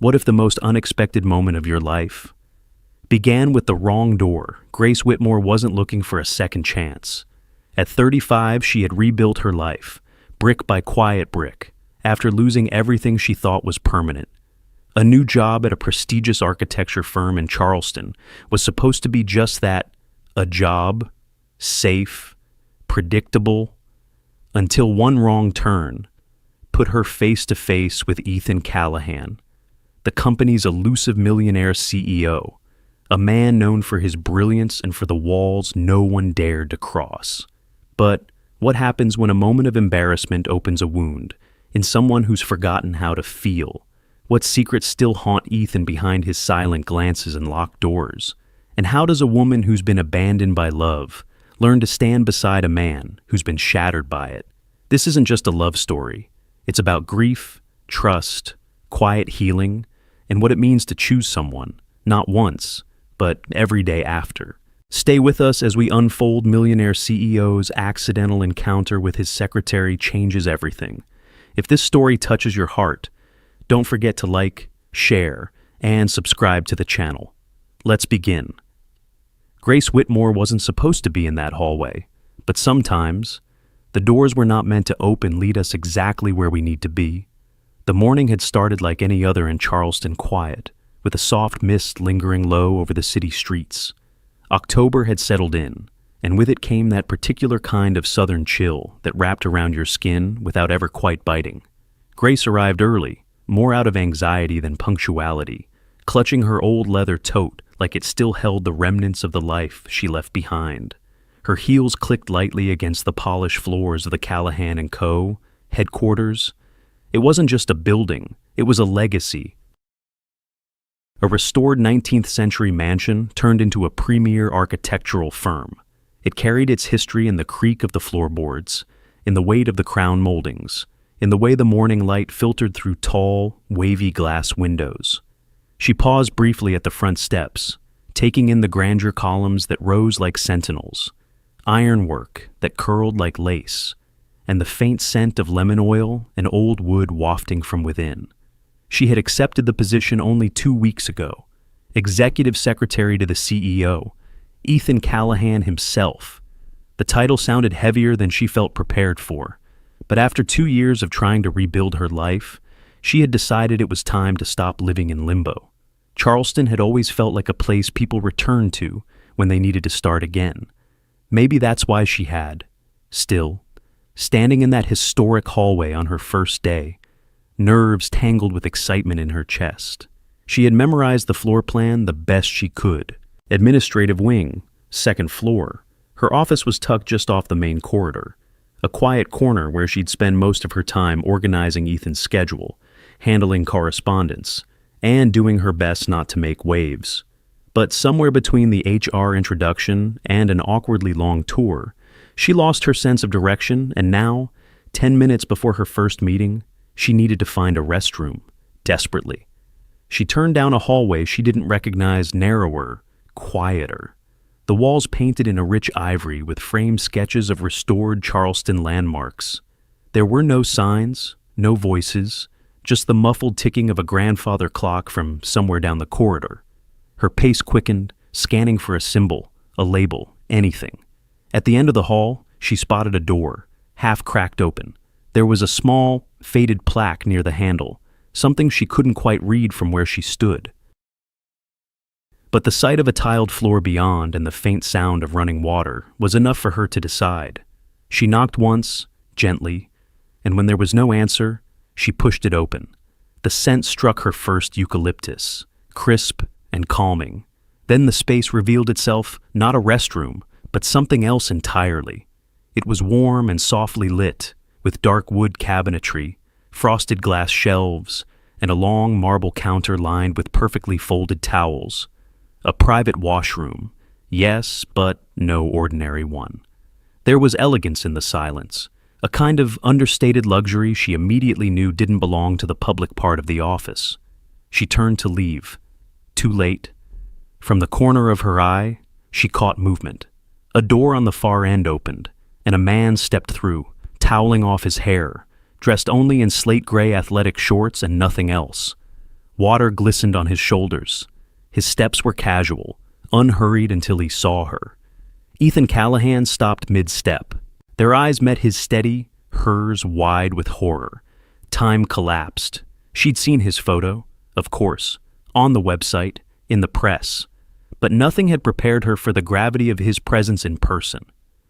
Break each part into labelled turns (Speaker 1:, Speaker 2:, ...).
Speaker 1: What if the most unexpected moment of your life began with the wrong door? Grace Whitmore wasn't looking for a second chance. At 35, she had rebuilt her life, brick by quiet brick, after losing everything she thought was permanent. A new job at a prestigious architecture firm in Charleston was supposed to be just that, a job, safe, predictable, until one wrong turn put her face to face with Ethan Callahan, the company's elusive millionaire CEO, a man known for his brilliance and for the walls no one dared to cross. But what happens when a moment of embarrassment opens a wound in someone who's forgotten how to feel? What secrets still haunt Ethan behind his silent glances and locked doors? And how does a woman who's been abandoned by love learn to stand beside a man who's been shattered by it? This isn't just a love story. It's about grief, trust, quiet healing, and what it means to choose someone, not once, but every day after. Stay with us as we unfold millionaire CEO's accidental encounter with his secretary changes everything. If this story touches your heart, don't forget to like, share, and subscribe to the channel. Let's begin. Grace Whitmore wasn't supposed to be in that hallway, but sometimes the doors we're not meant to open lead us exactly where we need to be. The morning had started like any other in Charleston, quiet, with a soft mist lingering low over the city streets. October had settled in, and with it came that particular kind of southern chill that wrapped around your skin without ever quite biting. Grace arrived early, more out of anxiety than punctuality, clutching her old leather tote like it still held the remnants of the life she left behind. Her heels clicked lightly against the polished floors of the Callahan & Co. headquarters. It wasn't just a building, it was a legacy. A restored 19th century mansion turned into a premier architectural firm. It carried its history in the creak of the floorboards, in the weight of the crown moldings, in the way the morning light filtered through tall, wavy glass windows. She paused briefly at the front steps, taking in the grandeur columns that rose like sentinels, ironwork that curled like lace, and the faint scent of lemon oil and old wood wafting from within. She had accepted the position only 2 weeks ago, executive secretary to the CEO, Ethan Callahan himself. The title sounded heavier than she felt prepared for, but after 2 years of trying to rebuild her life, she had decided it was time to stop living in limbo. Charleston had always felt like a place people returned to when they needed to start again. Maybe that's why she had, still, standing in that historic hallway on her first day, nerves tangled with excitement in her chest. She had memorized the floor plan the best she could. Administrative wing, second floor. Her office was tucked just off the main corridor, a quiet corner where she'd spend most of her time organizing Ethan's schedule, handling correspondence, and doing her best not to make waves. But somewhere between the HR introduction and an awkwardly long tour, she lost her sense of direction, and now, 10 minutes before her first meeting, she needed to find a restroom, desperately. She turned down a hallway she didn't recognize, narrower, quieter. The walls painted in a rich ivory with framed sketches of restored Charleston landmarks. There were no signs, no voices, just the muffled ticking of a grandfather clock from somewhere down the corridor. Her pace quickened, scanning for a symbol, a label, anything. At the end of the hall, she spotted a door, half cracked open. There was a small, faded plaque near the handle, something she couldn't quite read from where she stood. But the sight of a tiled floor beyond and the faint sound of running water was enough for her to decide. She knocked once, gently, and when there was no answer, she pushed it open. The scent struck her first eucalyptus, crisp and calming. Then the space revealed itself not a restroom, but something else entirely. It was warm and softly lit, with dark wood cabinetry, frosted glass shelves, and a long marble counter lined with perfectly folded towels. A private washroom, yes, but no ordinary one. There was elegance in the silence, a kind of understated luxury she immediately knew didn't belong to the public part of the office. She turned to leave. Too late. From the corner of her eye, she caught movement. A door on the far end opened, and a man stepped through, toweling off his hair, dressed only in slate gray athletic shorts and nothing else. Water glistened on his shoulders. His steps were casual, unhurried until he saw her. Ethan Callahan stopped mid-step. Their eyes met his steady, hers wide with horror. Time collapsed. She'd seen his photo, of course, on the website, in the press. But nothing had prepared her for the gravity of his presence in person.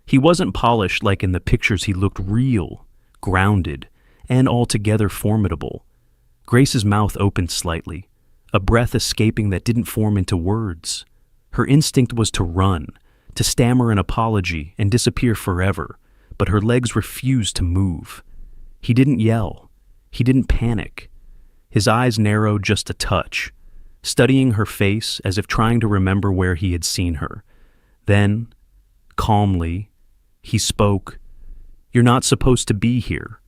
Speaker 1: He wasn't polished like in the pictures. He looked real, grounded, and altogether formidable. Grace's mouth opened slightly, a breath escaping that didn't form into words. Her instinct was to run, to stammer an apology and disappear forever, but her legs refused to move. He didn't yell. He didn't panic. His eyes narrowed just a touch, studying her face as if trying to remember where he had seen her. Then, calmly, he spoke, "You're not supposed to be here."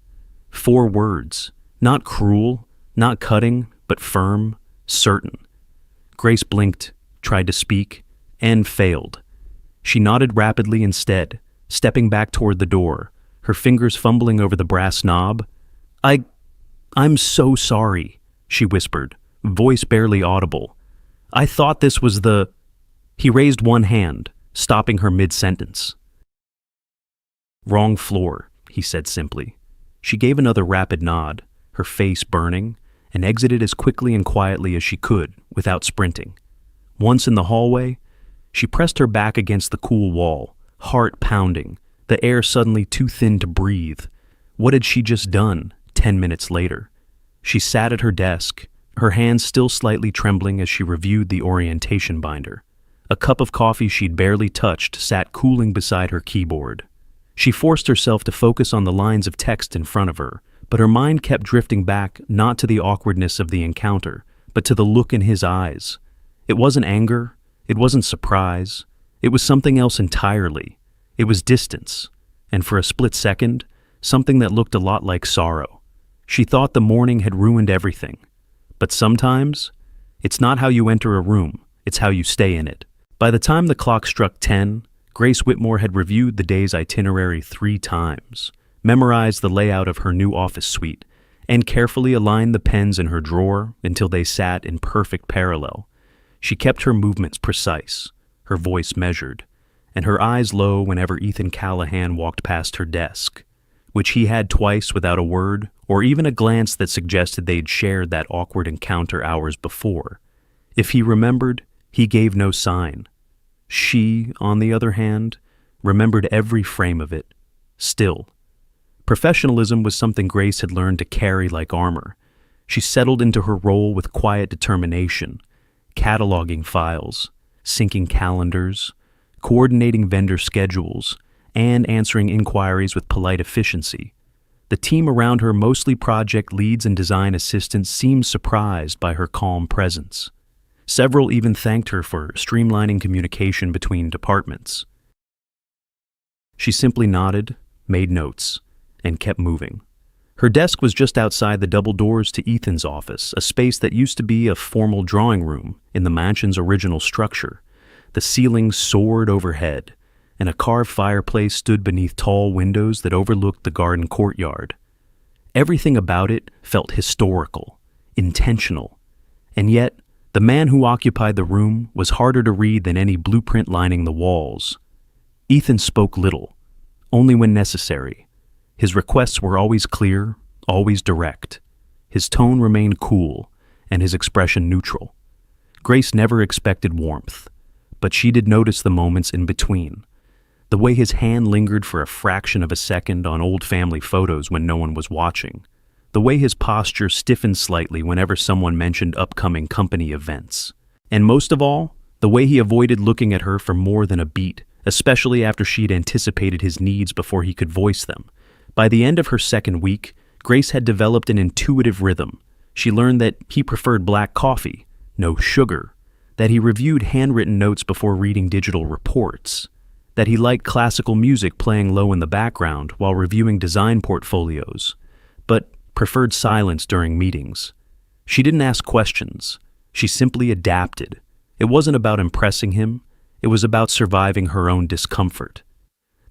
Speaker 1: 4 words, not cruel, not cutting, but firm, certain. Grace blinked, tried to speak, and failed. She nodded rapidly instead, stepping back toward the door, her fingers fumbling over the brass knob. I'm so sorry," she whispered, voice barely audible. "I thought this was the—" He raised one hand, stopping her mid-sentence. "Wrong floor," he said simply. She gave another rapid nod, her face burning, and exited as quickly and quietly as she could, without sprinting. Once in the hallway, she pressed her back against the cool wall, heart pounding, the air suddenly too thin to breathe. What had she just done, 10 minutes later? She sat at her desk, her hands still slightly trembling as she reviewed the orientation binder. A cup of coffee she'd barely touched sat cooling beside her keyboard. She forced herself to focus on the lines of text in front of her, but her mind kept drifting back not to the awkwardness of the encounter, but to the look in his eyes. It wasn't anger, it wasn't surprise, it was something else entirely. It was distance, and for a split second, something that looked a lot like sorrow. She thought the morning had ruined everything. But sometimes, it's not how you enter a room, it's how you stay in it. By the time the clock struck 10, Grace Whitmore had reviewed the day's itinerary 3 times, memorized the layout of her new office suite, and carefully aligned the pens in her drawer until they sat in perfect parallel. She kept her movements precise, her voice measured, and her eyes low whenever Ethan Callahan walked past her desk, which he had twice without a word or even a glance that suggested they'd shared that awkward encounter hours before. If he remembered, he gave no sign. She, on the other hand, remembered every frame of it, still. Professionalism was something Grace had learned to carry like armor. She settled into her role with quiet determination, cataloging files, syncing calendars, coordinating vendor schedules, and answering inquiries with polite efficiency. The team around her, mostly project leads and design assistants, seemed surprised by her calm presence. Several even thanked her for streamlining communication between departments. She simply nodded, made notes, and kept moving. Her desk was just outside the double doors to Ethan's office, a space that used to be a formal drawing room in the mansion's original structure. The ceiling soared overhead, and a carved fireplace stood beneath tall windows that overlooked the garden courtyard. Everything about it felt historical, intentional, and yet the man who occupied the room was harder to read than any blueprint lining the walls. Ethan spoke little, only when necessary. His requests were always clear, always direct. His tone remained cool, and his expression neutral. Grace never expected warmth, but she did notice the moments in between. The way his hand lingered for a fraction of a second on old family photos when no one was watching. The way his posture stiffened slightly whenever someone mentioned upcoming company events. And most of all, the way he avoided looking at her for more than a beat, especially after she'd anticipated his needs before he could voice them. By the end of her second week, Grace had developed an intuitive rhythm. She learned that he preferred black coffee, no sugar, that he reviewed handwritten notes before reading digital reports, that he liked classical music playing low in the background while reviewing design portfolios, but preferred silence during meetings. She didn't ask questions. She simply adapted. It wasn't about impressing him. It was about surviving her own discomfort.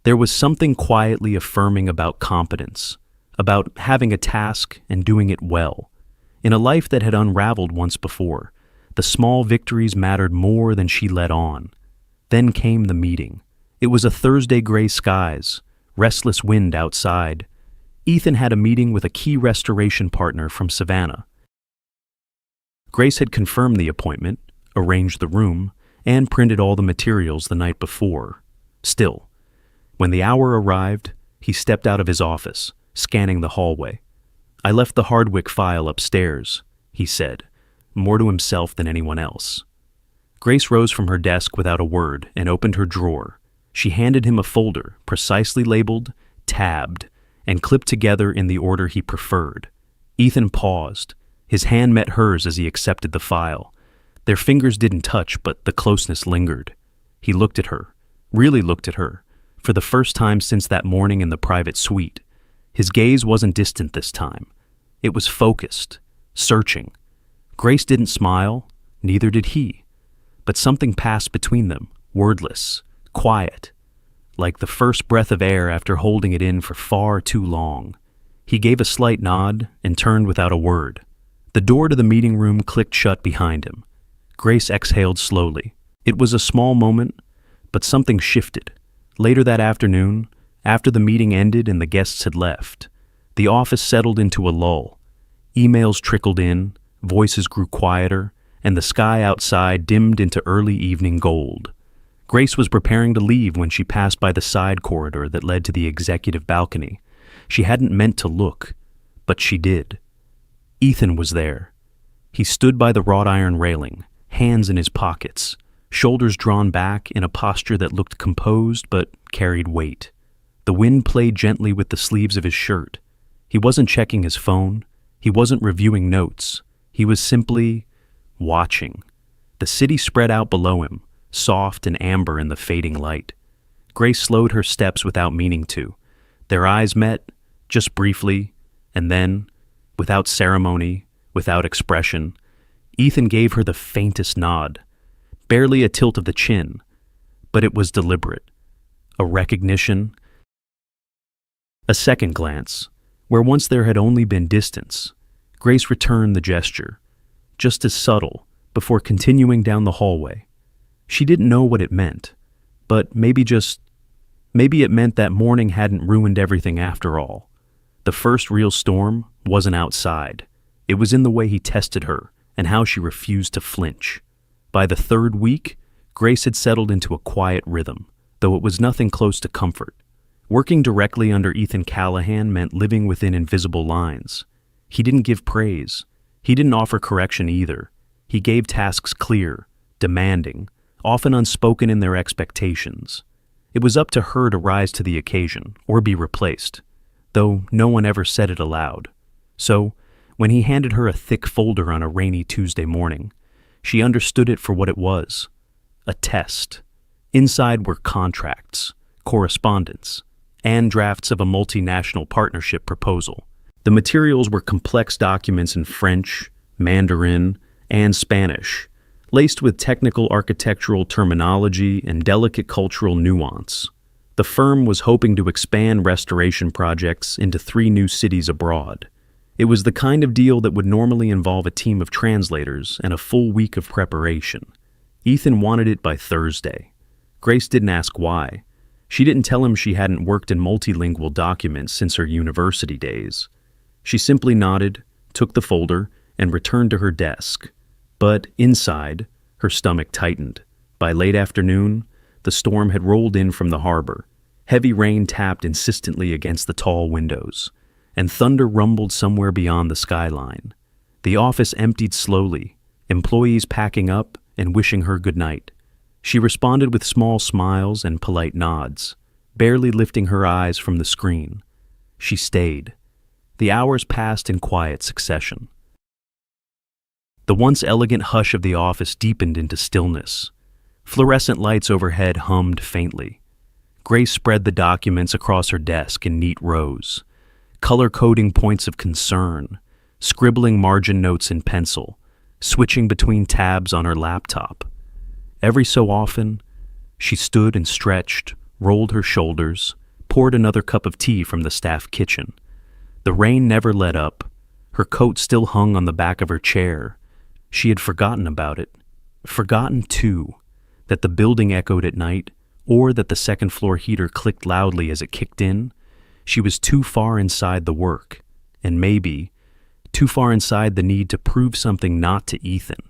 Speaker 1: There was something quietly affirming about competence, about having a task and doing it well. In a life that had unraveled once before, the small victories mattered more than she let on. Then came the meeting. It was a Thursday, gray skies, restless wind outside. Ethan had a meeting with a key restoration partner from Savannah. Grace had confirmed the appointment, arranged the room, and printed all the materials the night before. Still, when the hour arrived, he stepped out of his office, scanning the hallway. "I left the Hardwick file upstairs," he said, more to himself than anyone else. Grace rose from her desk without a word and opened her drawer. She handed him a folder, precisely labeled, tabbed, and clipped together in the order he preferred. Ethan paused. His hand met hers as he accepted the file. Their fingers didn't touch, but the closeness lingered. He looked at her, really looked at her, for the first time since that morning in the private suite. His gaze wasn't distant this time. It was focused, searching. Grace didn't smile, neither did he. But something passed between them, wordless, quiet, like the first breath of air after holding it in for far too long. He gave a slight nod and turned without a word. The door to the meeting room clicked shut behind him. Grace exhaled slowly. It was a small moment, but something shifted. Later that afternoon, after the meeting ended and the guests had left, the office settled into a lull. Emails trickled in, voices grew quieter, and the sky outside dimmed into early evening gold. Grace was preparing to leave when she passed by the side corridor that led to the executive balcony. She hadn't meant to look, but she did. Ethan was there. He stood by the wrought iron railing, hands in his pockets, shoulders drawn back in a posture that looked composed but carried weight. The wind played gently with the sleeves of his shirt. He wasn't checking his phone. He wasn't reviewing notes. He was simply watching. The city spread out below him, soft and amber in the fading light. Grace slowed her steps without meaning to. Their eyes met, just briefly, and then, without ceremony, without expression, Ethan gave her the faintest nod, barely a tilt of the chin, but it was deliberate. A recognition, a second glance, where once there had only been distance. Grace returned the gesture, just as subtle, before continuing down the hallway. She didn't know what it meant, but maybe it meant that morning hadn't ruined everything after all. The first real storm wasn't outside. It was in the way he tested her and how she refused to flinch. By the third week, Grace had settled into a quiet rhythm, though it was nothing close to comfort. Working directly under Ethan Callahan meant living within invisible lines. He didn't give praise. He didn't offer correction either. He gave tasks clear, demanding, often unspoken in their expectations. It was up to her to rise to the occasion or be replaced, though no one ever said it aloud. So, when he handed her a thick folder on a rainy Tuesday morning, she understood it for what it was, a test. Inside were contracts, correspondence, and drafts of a multinational partnership proposal. The materials were complex documents in French, Mandarin, and Spanish, laced with technical architectural terminology and delicate cultural nuance. The firm was hoping to expand restoration projects into 3 new cities abroad. It was the kind of deal that would normally involve a team of translators and a full week of preparation. Ethan wanted it by Thursday. Grace didn't ask why. She didn't tell him she hadn't worked in multilingual documents since her university days. She simply nodded, took the folder, and returned to her desk. But inside, her stomach tightened. By late afternoon, the storm had rolled in from the harbor. Heavy rain tapped insistently against the tall windows, and thunder rumbled somewhere beyond the skyline. The office emptied slowly, employees packing up and wishing her good night. She responded with small smiles and polite nods, barely lifting her eyes from the screen. She stayed. The hours passed in quiet succession. The once elegant hush of the office deepened into stillness. Fluorescent lights overhead hummed faintly. Grace spread the documents across her desk in neat rows, color-coding points of concern, scribbling margin notes in pencil, switching between tabs on her laptop. Every so often, she stood and stretched, rolled her shoulders, poured another cup of tea from the staff kitchen. The rain never let up. Her coat still hung on the back of her chair. She had forgotten about it. Forgotten, too, that the building echoed at night, or that the second-floor heater clicked loudly as it kicked in. She was too far inside the work, and maybe too far inside the need to prove something not to Ethan,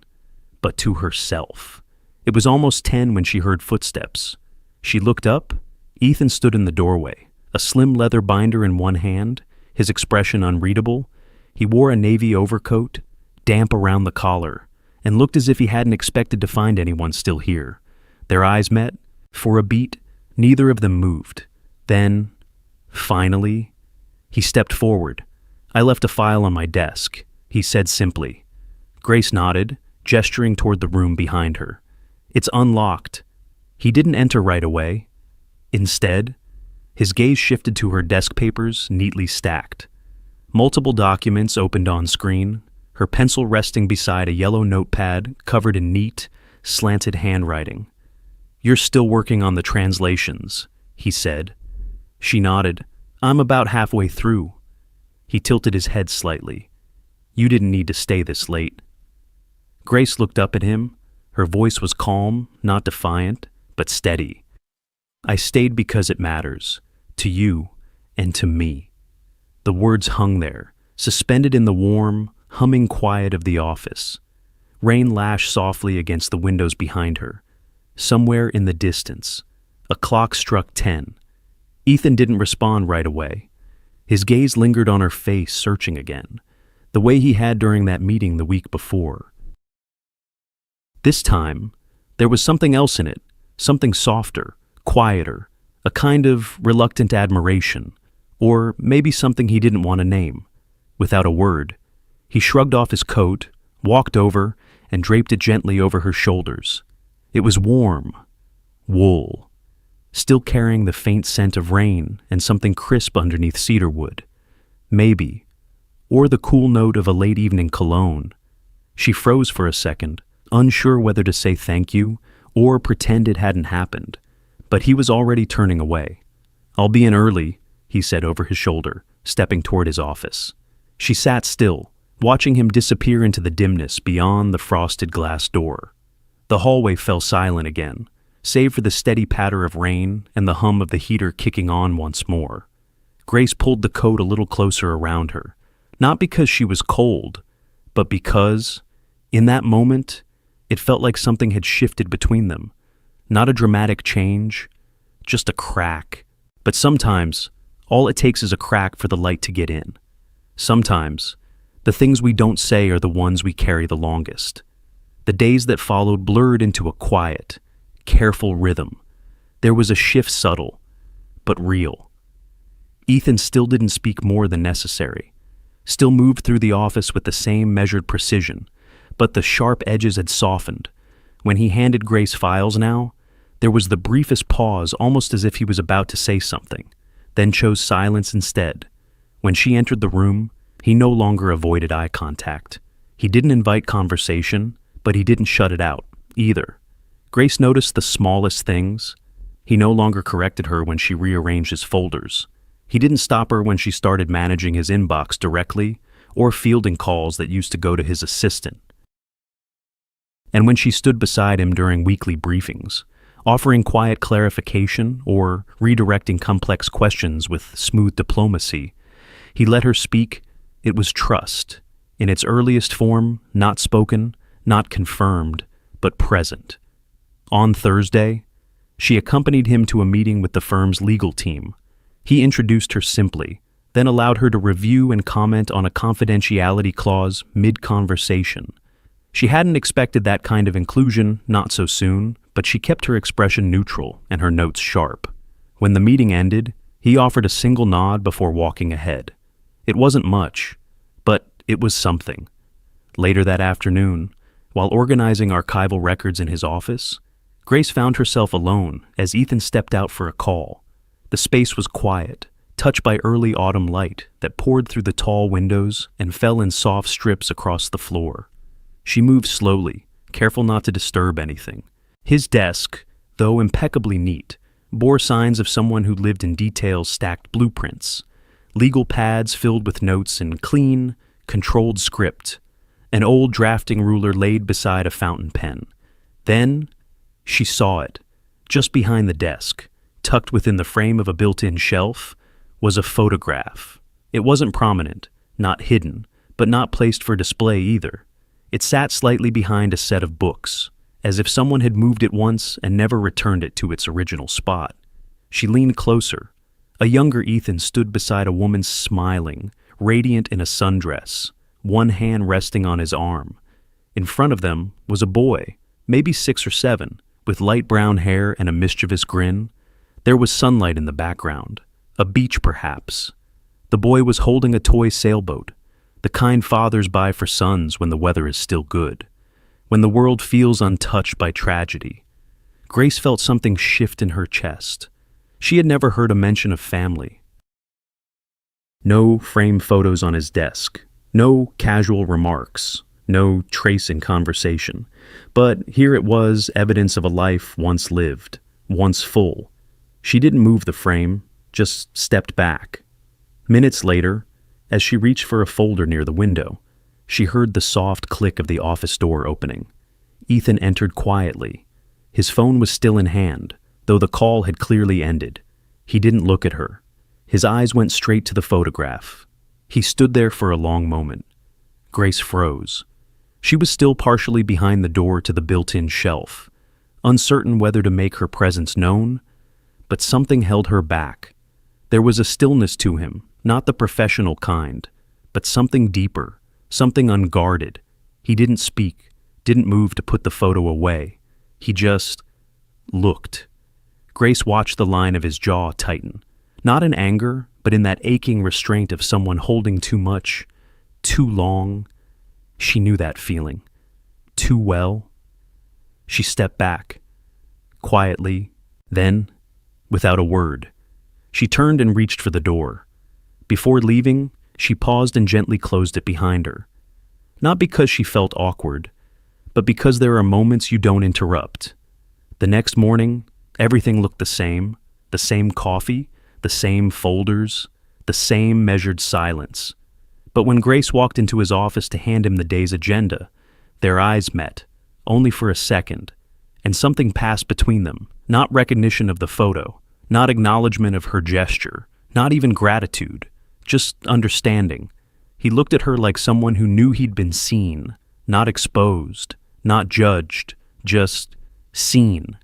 Speaker 1: but to herself. It was almost 10 when she heard footsteps. She looked up. Ethan stood in the doorway, a slim leather binder in one hand, his expression unreadable. He wore a navy overcoat, damp around the collar, and looked as if he hadn't expected to find anyone still here. Their eyes met. For a beat, neither of them moved. Then, finally, he stepped forward. "I left a file on my desk," he said simply. Grace nodded, gesturing toward the room behind her. "It's unlocked." He didn't enter right away. Instead, his gaze shifted to her desk papers, neatly stacked. Multiple documents opened on screen, her pencil resting beside a yellow notepad covered in neat, slanted handwriting. "You're still working on the translations," he said. She nodded. "I'm about halfway through." He tilted his head slightly. "You didn't need to stay this late." Grace looked up at him. Her voice was calm, not defiant, but steady. "I stayed because it matters, to you and to me." The words hung there, suspended in the warm, humming quiet of the office. Rain lashed softly against the windows behind her. Somewhere in the distance, a clock struck 10. Ethan didn't respond right away. His gaze lingered on her face, searching again, the way he had during that meeting the week before. This time, there was something else in it, something softer, quieter, a kind of reluctant admiration, or maybe something he didn't want to name. Without a word, he shrugged off his coat, walked over, and draped it gently over her shoulders. It was warm, wool, still carrying the faint scent of rain and something crisp underneath cedarwood. Maybe, or the cool note of a late evening cologne. She froze for a second, unsure whether to say thank you or pretend it hadn't happened, but he was already turning away. "I'll be in early," he said over his shoulder, stepping toward his office. She sat still, watching him disappear into the dimness beyond the frosted glass door. The hallway fell silent again, save for the steady patter of rain and the hum of the heater kicking on once more. Grace pulled the coat a little closer around her, not because she was cold, but because, in that moment, it felt like something had shifted between them. Not a dramatic change, just a crack. But sometimes, all it takes is a crack for the light to get in. Sometimes, the things we don't say are the ones we carry the longest. The days that followed blurred into a quiet, careful rhythm. There was a shift subtle, but real. Ethan still didn't speak more than necessary, still moved through the office with the same measured precision, but the sharp edges had softened. When he handed Grace files now, there was the briefest pause, almost as if he was about to say something, then chose silence instead. When she entered the room, he no longer avoided eye contact. He didn't invite conversation, but he didn't shut it out, either. Grace noticed the smallest things. He no longer corrected her when she rearranged his folders. He didn't stop her when she started managing his inbox directly or fielding calls that used to go to his assistant. And when she stood beside him during weekly briefings, offering quiet clarification or redirecting complex questions with smooth diplomacy, he let her speak. It was trust, in its earliest form, not spoken, not confirmed, but present. On Thursday, she accompanied him to a meeting with the firm's legal team. He introduced her simply, then allowed her to review and comment on a confidentiality clause mid-conversation. She hadn't expected that kind of inclusion, not so soon, but she kept her expression neutral and her notes sharp. When the meeting ended, he offered a single nod before walking ahead. It wasn't much, but it was something. Later that afternoon, while organizing archival records in his office, Grace found herself alone as Ethan stepped out for a call. The space was quiet, touched by early autumn light that poured through the tall windows and fell in soft strips across the floor. She moved slowly, careful not to disturb anything. His desk, though impeccably neat, bore signs of someone who lived in details stacked blueprints, legal pads filled with notes and clean, controlled script, an old drafting ruler laid beside a fountain pen. Then she saw it. Just behind the desk, tucked within the frame of a built-in shelf, was a photograph. It wasn't prominent, not hidden, but not placed for display either. It sat slightly behind a set of books, as if someone had moved it once and never returned it to its original spot. She leaned closer. A younger Ethan stood beside a woman smiling, radiant in a sundress, one hand resting on his arm. In front of them was a boy, maybe 6 or 7, with light brown hair and a mischievous grin. There was sunlight in the background, a beach perhaps. The boy was holding a toy sailboat, the kind fathers buy for sons when the weather is still good, when the world feels untouched by tragedy. Grace felt something shift in her chest. She had never heard a mention of family. No framed photos on his desk, no casual remarks, no trace in conversation. But here it was, evidence of a life once lived, once full. She didn't move the frame, just stepped back. Minutes later, as she reached for a folder near the window, she heard the soft click of the office door opening. Ethan entered quietly. His phone was still in hand, though the call had clearly ended. He didn't look at her. His eyes went straight to the photograph. He stood there for a long moment. Grace froze. She was still partially behind the door to the built-in shelf, uncertain whether to make her presence known, but something held her back. There was a stillness to him, not the professional kind, but something deeper, something unguarded. He didn't speak, didn't move to put the photo away. He just looked. Grace watched the line of his jaw tighten, not in anger, but in that aching restraint of someone holding too much, too long. She knew that feeling. Too well. She stepped back, quietly, then, without a word, she turned and reached for the door. Before leaving, she paused and gently closed it behind her. Not because she felt awkward, but because there are moments you don't interrupt. The next morning, everything looked the same coffee, the same folders, the same measured silence. But when Grace walked into his office to hand him the day's agenda, their eyes met, only for a second, and something passed between them, not recognition of the photo, not acknowledgement of her gesture, not even gratitude, just understanding. He looked at her like someone who knew he'd been seen, not exposed, not judged, just seen.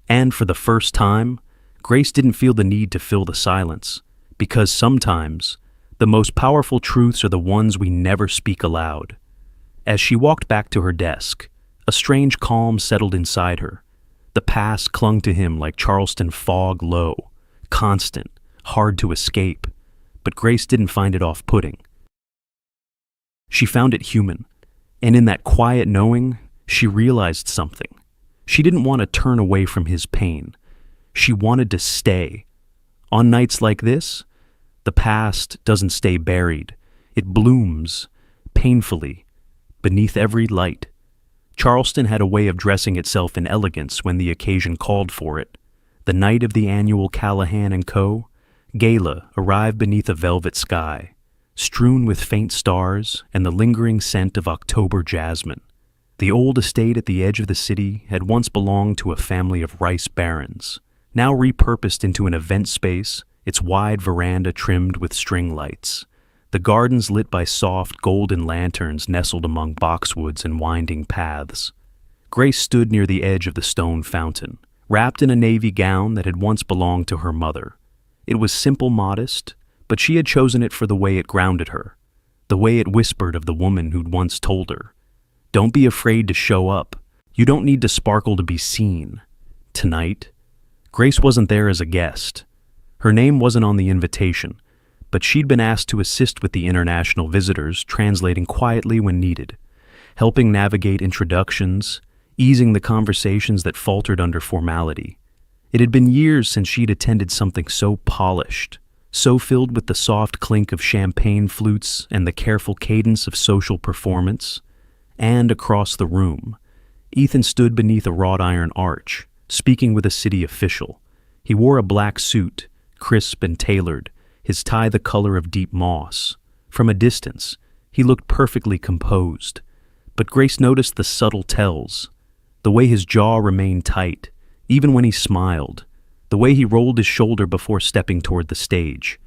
Speaker 1: And for the first time, Grace didn't feel the need to fill the silence, because sometimes the most powerful truths are the ones we never speak aloud. As she walked back to her desk, a strange calm settled inside her. The past clung to him like Charleston fog low, constant, hard to escape, but Grace didn't find it off-putting. She found it human, and in that quiet knowing, she realized something. She didn't want to turn away from his pain. She wanted to stay. On nights like this, the past doesn't stay buried. It blooms, painfully, beneath every light. Charleston had a way of dressing itself in elegance when the occasion called for it. The night of the annual Callahan & Co. Gala arrived beneath a velvet sky, strewn with faint stars and the lingering scent of October jasmine. The old estate at the edge of the city had once belonged to a family of rice barons, now repurposed into an event space, its wide veranda trimmed with string lights. The gardens lit by soft, golden lanterns nestled among boxwoods and winding paths. Grace stood near the edge of the stone fountain, wrapped in a navy gown that had once belonged to her mother. It was simple, modest, but she had chosen it for the way it grounded her, the way it whispered of the woman who'd once told her, "Don't be afraid to show up. You don't need to sparkle to be seen." Tonight, Grace wasn't there as a guest. Her name wasn't on the invitation, but she'd been asked to assist with the international visitors, translating quietly when needed, helping navigate introductions, easing the conversations that faltered under formality. It had been years since she'd attended something so polished, so filled with the soft clink of champagne flutes and the careful cadence of social performance. And across the room, Ethan stood beneath a wrought iron arch, speaking with a city official. He wore a black suit, crisp and tailored, his tie the color of deep moss. From a distance, He looked perfectly composed, but Grace noticed the subtle tells, the way his jaw remained tight, even when he smiled, the way he rolled his shoulder before stepping toward the stage.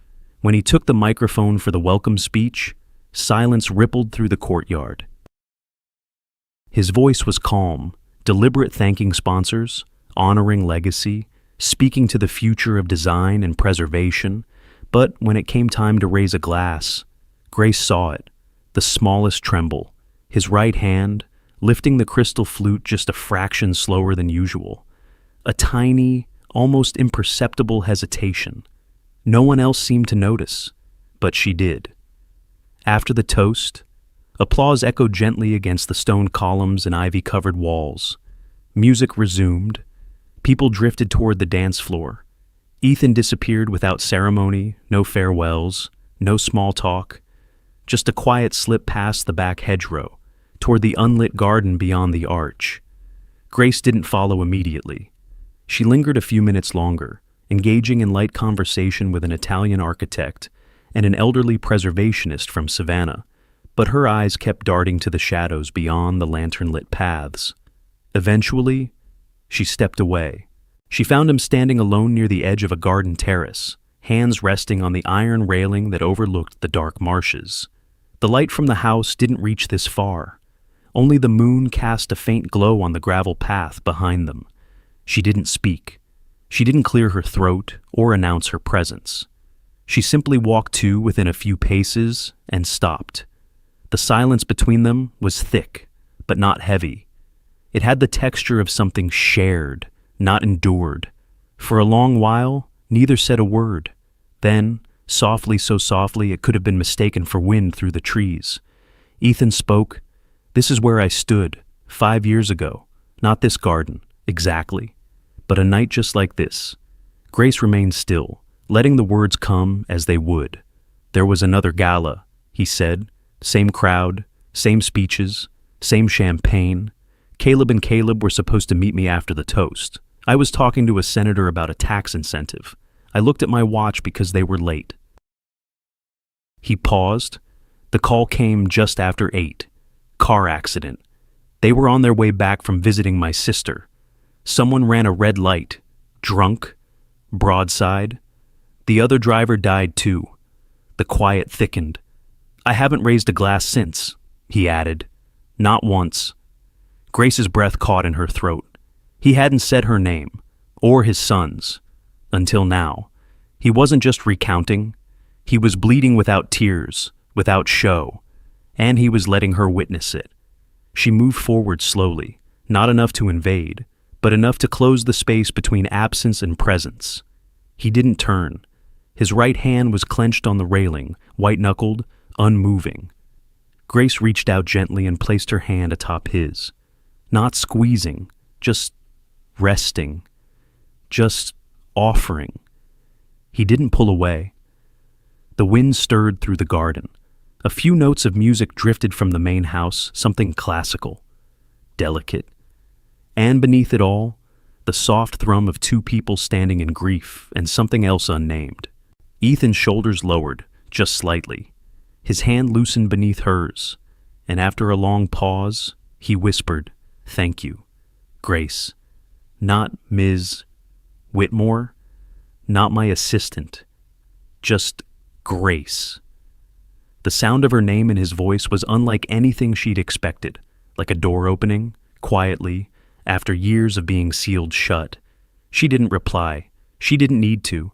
Speaker 1: When he took the microphone for the welcome speech, silence rippled through the courtyard. His voice was calm, deliberate, thanking sponsors, honoring legacy, speaking to the future of design and preservation. But when it came time to raise a glass, Grace saw it, the smallest tremble, his right hand lifting the crystal flute just a fraction slower than usual. A tiny, almost imperceptible hesitation. No one else seemed to notice, but she did. After the toast, applause echoed gently against the stone columns and ivy-covered walls. Music resumed. People drifted toward the dance floor. Ethan disappeared without ceremony, no farewells, no small talk. Just a quiet slip past the back hedgerow, toward the unlit garden beyond the arch. Grace didn't follow immediately. She lingered a few minutes longer, engaging in light conversation with an Italian architect and an elderly preservationist from Savannah, but her eyes kept darting to the shadows beyond the lantern-lit paths. Eventually, she stepped away. She found him standing alone near the edge of a garden terrace, hands resting on the iron railing that overlooked the dark marshes. The light from the house didn't reach this far. Only the moon cast a faint glow on the gravel path behind them. She didn't speak. She didn't clear her throat or announce her presence. She simply walked to within a few paces and stopped. The silence between them was thick, but not heavy. It had the texture of something shared, not endured. For a long while, neither said a word. Then, softly, so softly it could have been mistaken for wind through the trees, Ethan spoke. "This is where I stood, 5 years ago. Not this garden, exactly, but a night just like this." Grace remained still, letting the words come as they would. "There was another gala," he said. "Same crowd, same speeches, same champagne. Caleb and Caleb were supposed to meet me after the toast. I was talking to a senator about a tax incentive. I looked at my watch because they were late." He paused. The call came just after 8. Car accident. They were on their way back from visiting my sister. Someone ran a red light. Drunk. Broadside. The other driver died too. The quiet thickened. "I haven't raised a glass since," he added. "Not once." Grace's breath caught in her throat. He hadn't said her name, or his son's, until now. He wasn't just recounting. He was bleeding without tears, without show, and he was letting her witness it. She moved forward slowly, not enough to invade, but enough to close the space between absence and presence. He didn't turn. His right hand was clenched on the railing, white-knuckled, unmoving. Grace reached out gently and placed her hand atop his. Not squeezing, just resting, just offering. He didn't pull away. The wind stirred through the garden. A few notes of music drifted from the main house, something classical, delicate. And beneath it all, the soft thrum of 2 people standing in grief and something else unnamed. Ethan's shoulders lowered, just slightly. His hand loosened beneath hers, and after a long pause, he whispered, "Thank you, Grace. Not Ms. Whitmore, not my assistant, just Grace." The sound of her name in his voice was unlike anything she'd expected, like a door opening, quietly, after years of being sealed shut. She didn't reply. She didn't need to.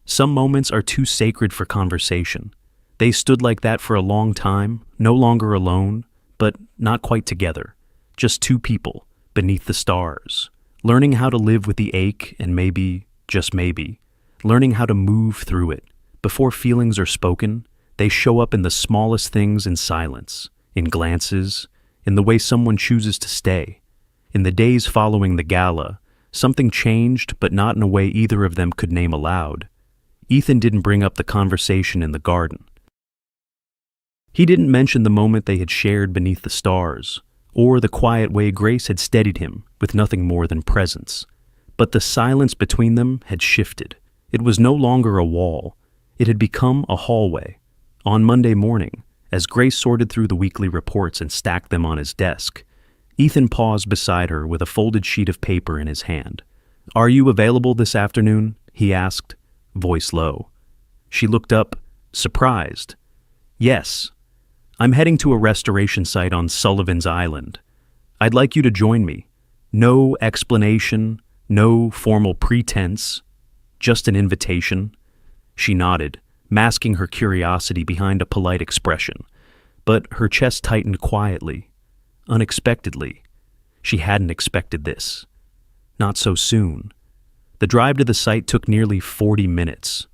Speaker 1: Some moments are too sacred for conversation. They stood like that for a long time, no longer alone, but not quite together. Just 2 people, beneath the stars, learning how to live with the ache and maybe, just maybe, learning how to move through it. Before feelings are spoken, they show up in the smallest things, in silence, in glances, in the way someone chooses to stay. In the days following the gala, something changed, but not in a way either of them could name aloud. Ethan didn't bring up the conversation in the garden. He didn't mention the moment they had shared beneath the stars, or the quiet way Grace had steadied him with nothing more than presence. But the silence between them had shifted. It was no longer a wall. It had become a hallway. On Monday morning, As Grace sorted through the weekly reports and stacked them on his desk, Ethan paused beside her with a folded sheet of paper in his hand. "Are you available this afternoon?" he asked, voice low. She looked up, surprised. "Yes. I'm heading to a restoration site on Sullivan's Island. I'd like you to join me. No explanation, no formal pretense, just an invitation." She nodded, masking her curiosity behind a polite expression, but her chest tightened quietly, unexpectedly. She hadn't expected this. Not so soon. The drive to the site took nearly 40 minutes.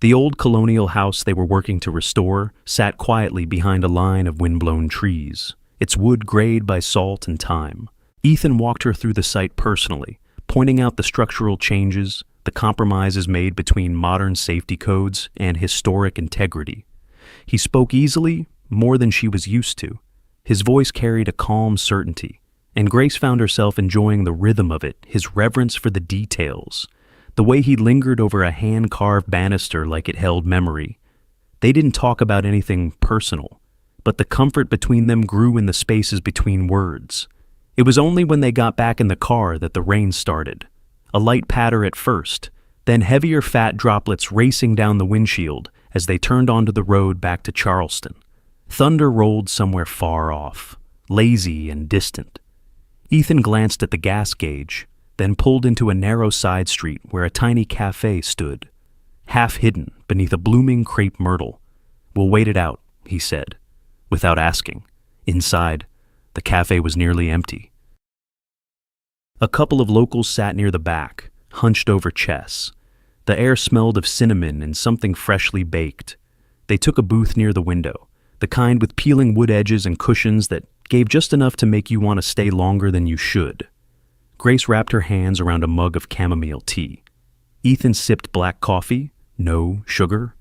Speaker 1: The old colonial house they were working to restore sat quietly behind a line of windblown trees, its wood grayed by salt and time. Ethan walked her through the site personally, pointing out the structural changes, the compromises made between modern safety codes and historic integrity. He spoke easily, more than she was used to. His voice carried a calm certainty, and Grace found herself enjoying the rhythm of it, his reverence for the details, the way he lingered over a hand-carved banister like it held memory. They didn't talk about anything personal, but the comfort between them grew in the spaces between words. It was only when they got back in the car that the rain started. A light patter at first, then heavier fat droplets racing down the windshield as they turned onto the road back to Charleston. Thunder rolled somewhere far off, lazy and distant. Ethan glanced at the gas gauge, then pulled into a narrow side street where a tiny cafe stood, half hidden beneath a blooming crepe myrtle. "We'll wait it out," he said, without asking. Inside, the cafe was nearly empty. A couple of locals sat near the back, hunched over chess. The air smelled of cinnamon and something freshly baked. They took a booth near the window, the kind with peeling wood edges and cushions that gave just enough to make you want to stay longer than you should. Grace wrapped her hands around a mug of chamomile tea. Ethan sipped black coffee, no sugar.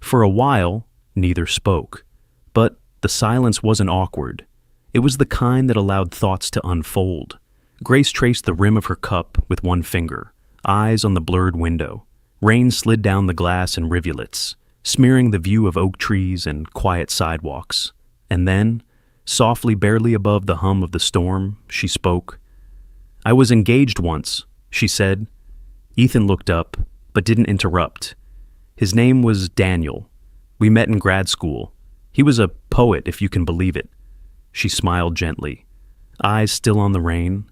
Speaker 1: For a while, neither spoke. But the silence wasn't awkward. It was the kind that allowed thoughts to unfold. Grace traced the rim of her cup with one finger, eyes on the blurred window. Rain slid down the glass in rivulets, smearing the view of oak trees and quiet sidewalks. And then, softly barely above the hum of the storm, she spoke. "I was engaged once," she said. Ethan looked up, but didn't interrupt. His name was Daniel. We met in grad school. He was a poet, if you can believe it. She smiled gently, eyes still on the rain,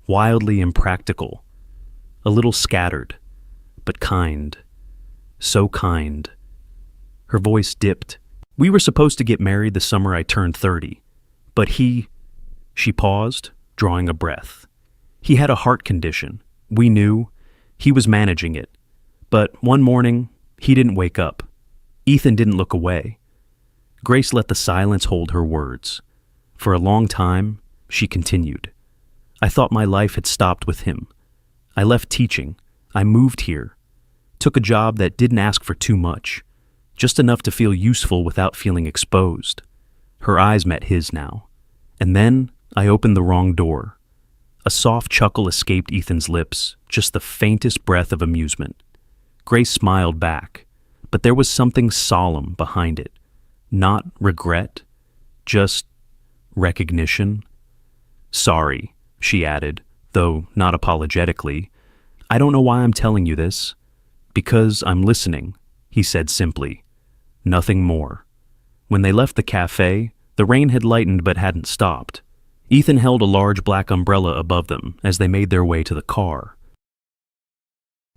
Speaker 1: wildly impractical, a little scattered, but kind. So kind. Her voice dipped. "We were supposed to get married the summer I turned 30, but he..." She paused, drawing a breath. "He had a heart condition. We knew. He was managing it. But one morning, he didn't wake up. Ethan didn't look away." Grace let the silence hold her words. For a long time, she continued. "I thought my life had stopped with him. I left teaching. I moved here. Took a job that didn't ask for too much. Just enough to feel useful without feeling exposed." Her eyes met his now. "And then I opened the wrong door." A soft chuckle escaped Ethan's lips, just the faintest breath of amusement. Grace smiled back, but there was something solemn behind it. Not regret, just recognition. "Sorry," she added, though not apologetically. "I don't know why I'm telling you this." "Because I'm listening," he said simply. Nothing more. When they left the cafe, the rain had lightened but hadn't stopped. Ethan held a large black umbrella above them as they made their way to the car.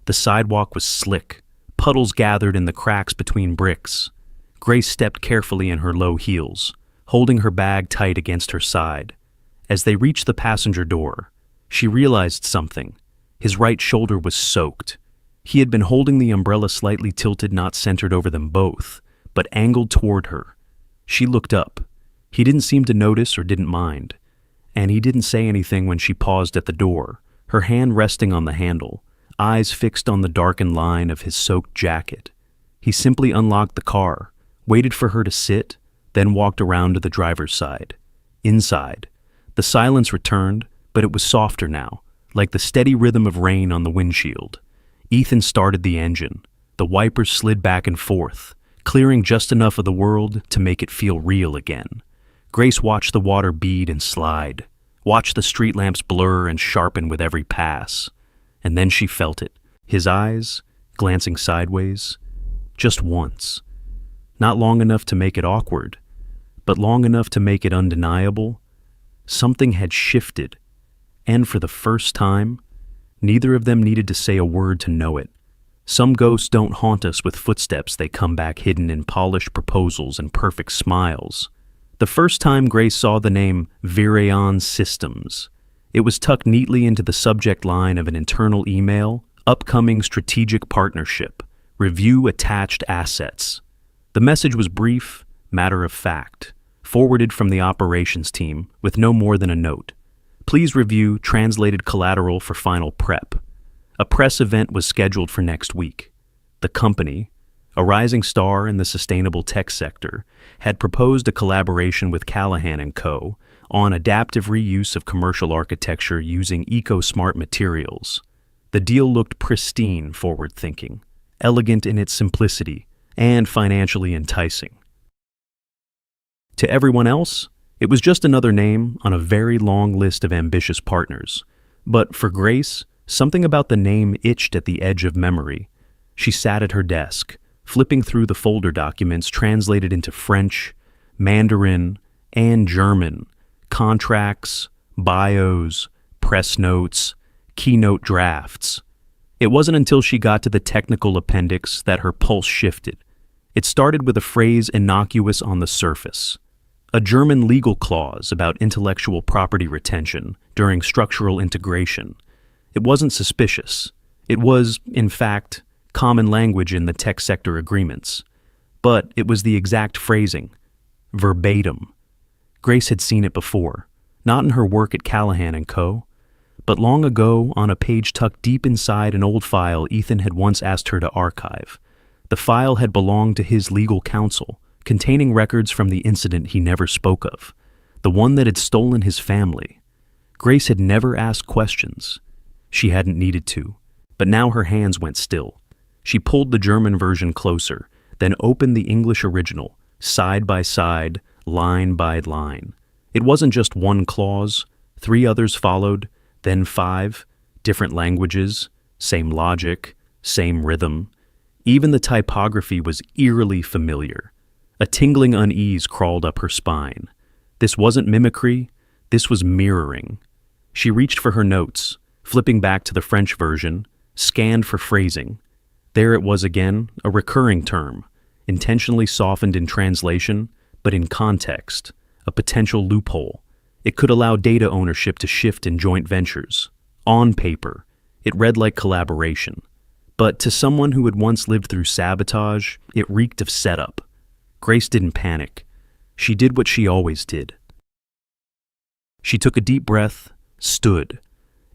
Speaker 1: The sidewalk was slick, puddles gathered in the cracks between bricks. Grace stepped carefully in her low heels, holding her bag tight against her side. As they reached the passenger door, she realized something. His right shoulder was soaked. He had been holding the umbrella slightly tilted, not centered over them both, but angled toward her. She looked up. He didn't seem to notice or didn't mind. And he didn't say anything when she paused at the door, her hand resting on the handle, eyes fixed on the darkened line of his soaked jacket. He simply unlocked the car, waited for her to sit, then walked around to the driver's side. Inside, the silence returned, but it was softer now, like the steady rhythm of rain on the windshield. Ethan started the engine. The wipers slid back and forth, clearing just enough of the world to make it feel real again. Grace watched the water bead and slide, watched the street lamps blur and sharpen with every pass. And then she felt it, his eyes glancing sideways, just once. Not long enough to make it awkward, but long enough to make it undeniable. Something had shifted, and for the first time, neither of them needed to say a word to know it. Some ghosts don't haunt us with footsteps, they come back hidden in polished proposals and perfect smiles. The first time Grace saw the name Virion Systems, it was tucked neatly into the subject line of an internal email, upcoming strategic partnership, review attached assets. The message was brief, matter of fact, forwarded from the operations team with no more than a note. Please review translated collateral for final prep. A press event was scheduled for next week. The company, a rising star in the sustainable tech sector, had proposed a collaboration with Callahan & Co. on adaptive reuse of commercial architecture using eco-smart materials. The deal looked pristine, forward-thinking, elegant in its simplicity, and financially enticing. To everyone else, it was just another name on a very long list of ambitious partners. But for Grace, something about the name itched at the edge of memory. She sat at her desk, flipping through the folder documents translated into French, Mandarin, and German, contracts, bios, press notes, keynote drafts. It wasn't until she got to the technical appendix that her pulse shifted. It started with a phrase innocuous on the surface. A German legal clause about intellectual property retention during structural integration. It wasn't suspicious. It was, in fact, common language in the tech sector agreements. But it was the exact phrasing, verbatim. Grace had seen it before, not in her work at Callahan & Co., but long ago on a page tucked deep inside an old file Ethan had once asked her to archive. The file had belonged to his legal counsel, containing records from the incident he never spoke of, the one that had stolen his family. Grace had never asked questions. She hadn't needed to, but now her hands went still. She pulled the German version closer, then opened the English original, side by side, line by line. It wasn't just one clause. 3 others followed, then 5, different languages, same logic, same rhythm. Even the typography was eerily familiar. A tingling unease crawled up her spine. This wasn't mimicry, this was mirroring. She reached for her notes, flipping back to the French version, scanned for phrasing. There it was again, a recurring term, intentionally softened in translation, but in context, a potential loophole. It could allow data ownership to shift in joint ventures. On paper, it read like collaboration. But to someone who had once lived through sabotage, it reeked of setup. Grace didn't panic. She did what she always did. She took a deep breath, stood,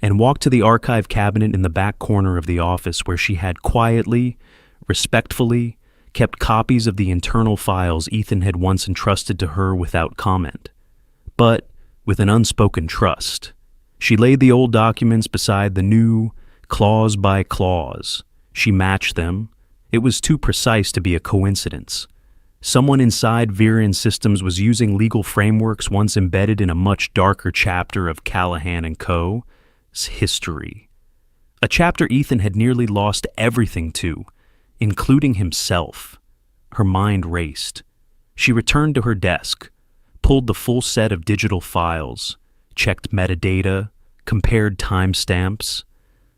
Speaker 1: and walked to the archive cabinet in the back corner of the office where she had quietly, respectfully, kept copies of the internal files Ethan had once entrusted to her without comment. But with an unspoken trust, she laid the old documents beside the new, clause by clause. She matched them. It was too precise to be a coincidence. Someone inside Virion Systems was using legal frameworks once embedded in a much darker chapter of Callahan & Co.'s history. A chapter Ethan had nearly lost everything to, including himself. Her mind raced. She returned to her desk, pulled the full set of digital files, checked metadata, compared timestamps.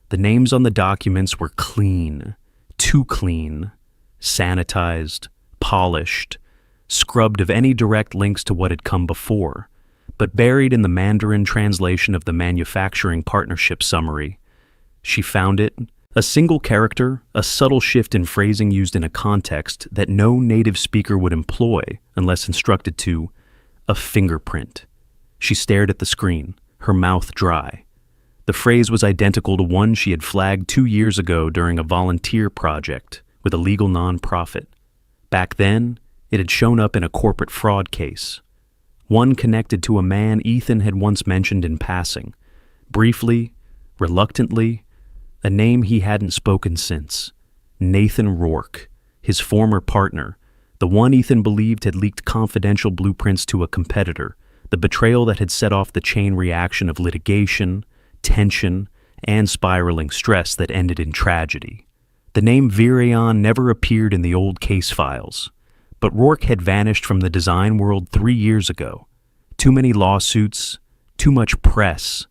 Speaker 1: The names on the documents were clean, too clean, sanitized, polished, scrubbed of any direct links to what had come before, but buried in the Mandarin translation of the manufacturing partnership summary. She found it, a single character, a subtle shift in phrasing used in a context that no native speaker would employ unless instructed to, a fingerprint. She stared at the screen, her mouth dry. The phrase was identical to one she had flagged 2 years ago during a volunteer project with a legal nonprofit. Back then, it had shown up in a corporate fraud case, one connected to a man Ethan had once mentioned in passing, briefly, reluctantly, a name he hadn't spoken since. Nathan Rourke, his former partner, The one Ethan believed had leaked confidential blueprints to a competitor, the betrayal that had set off the chain reaction of litigation, tension, and spiraling stress that ended in tragedy. The name Virion never appeared in the old case files, but Rourke had vanished from the design world 3 years ago. Too many lawsuits, too much press,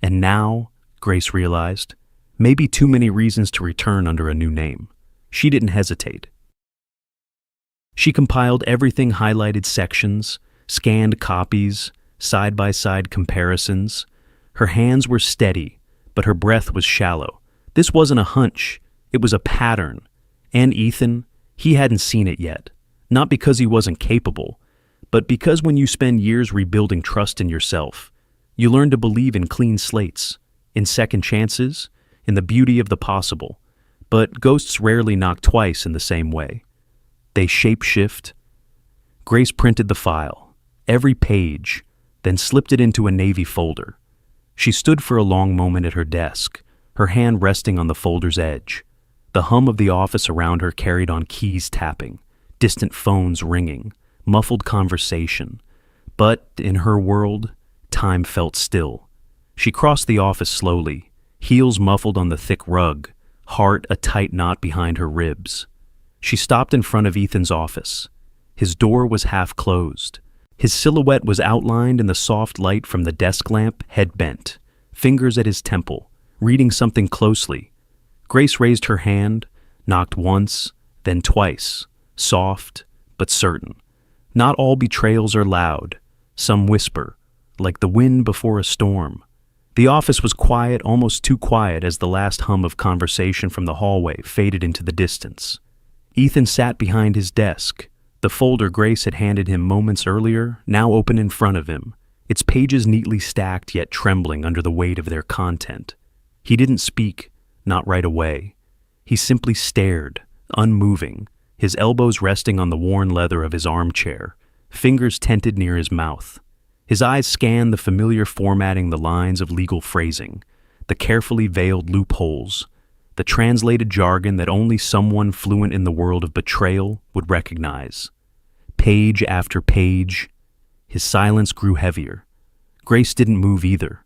Speaker 1: and now, Grace realized, maybe too many reasons to return under a new name. She didn't hesitate. She compiled everything, highlighted sections, scanned copies, side-by-side comparisons. Her hands were steady, but her breath was shallow. This wasn't a hunch, it was a pattern. And Ethan, he hadn't seen it yet. Not because he wasn't capable, but because when you spend years rebuilding trust in yourself, you learn to believe in clean slates, in second chances, in the beauty of the possible. But ghosts rarely knock twice in the same way. They shape-shift. Grace printed the file, every page, then slipped it into a navy folder. She stood for a long moment at her desk, her hand resting on the folder's edge. The hum of the office around her carried on, keys tapping, distant phones ringing, muffled conversation. But in her world, time felt still. She crossed the office slowly, heels muffled on the thick rug, heart a tight knot behind her ribs. She stopped in front of Ethan's office. His door was half closed. His silhouette was outlined in the soft light from the desk lamp, head bent, fingers at his temple, reading something closely. Grace raised her hand, knocked once, then twice, soft but certain. Not all betrayals are loud. Some whisper, like the wind before a storm. The office was quiet, almost too quiet, as the last hum of conversation from the hallway faded into the distance. Ethan sat behind his desk, the folder Grace had handed him moments earlier, now open in front of him, its pages neatly stacked yet trembling under the weight of their content. He didn't speak, not right away. He simply stared, unmoving, his elbows resting on the worn leather of his armchair, fingers tented near his mouth. His eyes scanned the familiar formatting, the lines of legal phrasing, the carefully veiled loopholes, the translated jargon that only someone fluent in the world of betrayal would recognize. Page after page, his silence grew heavier. Grace didn't move either.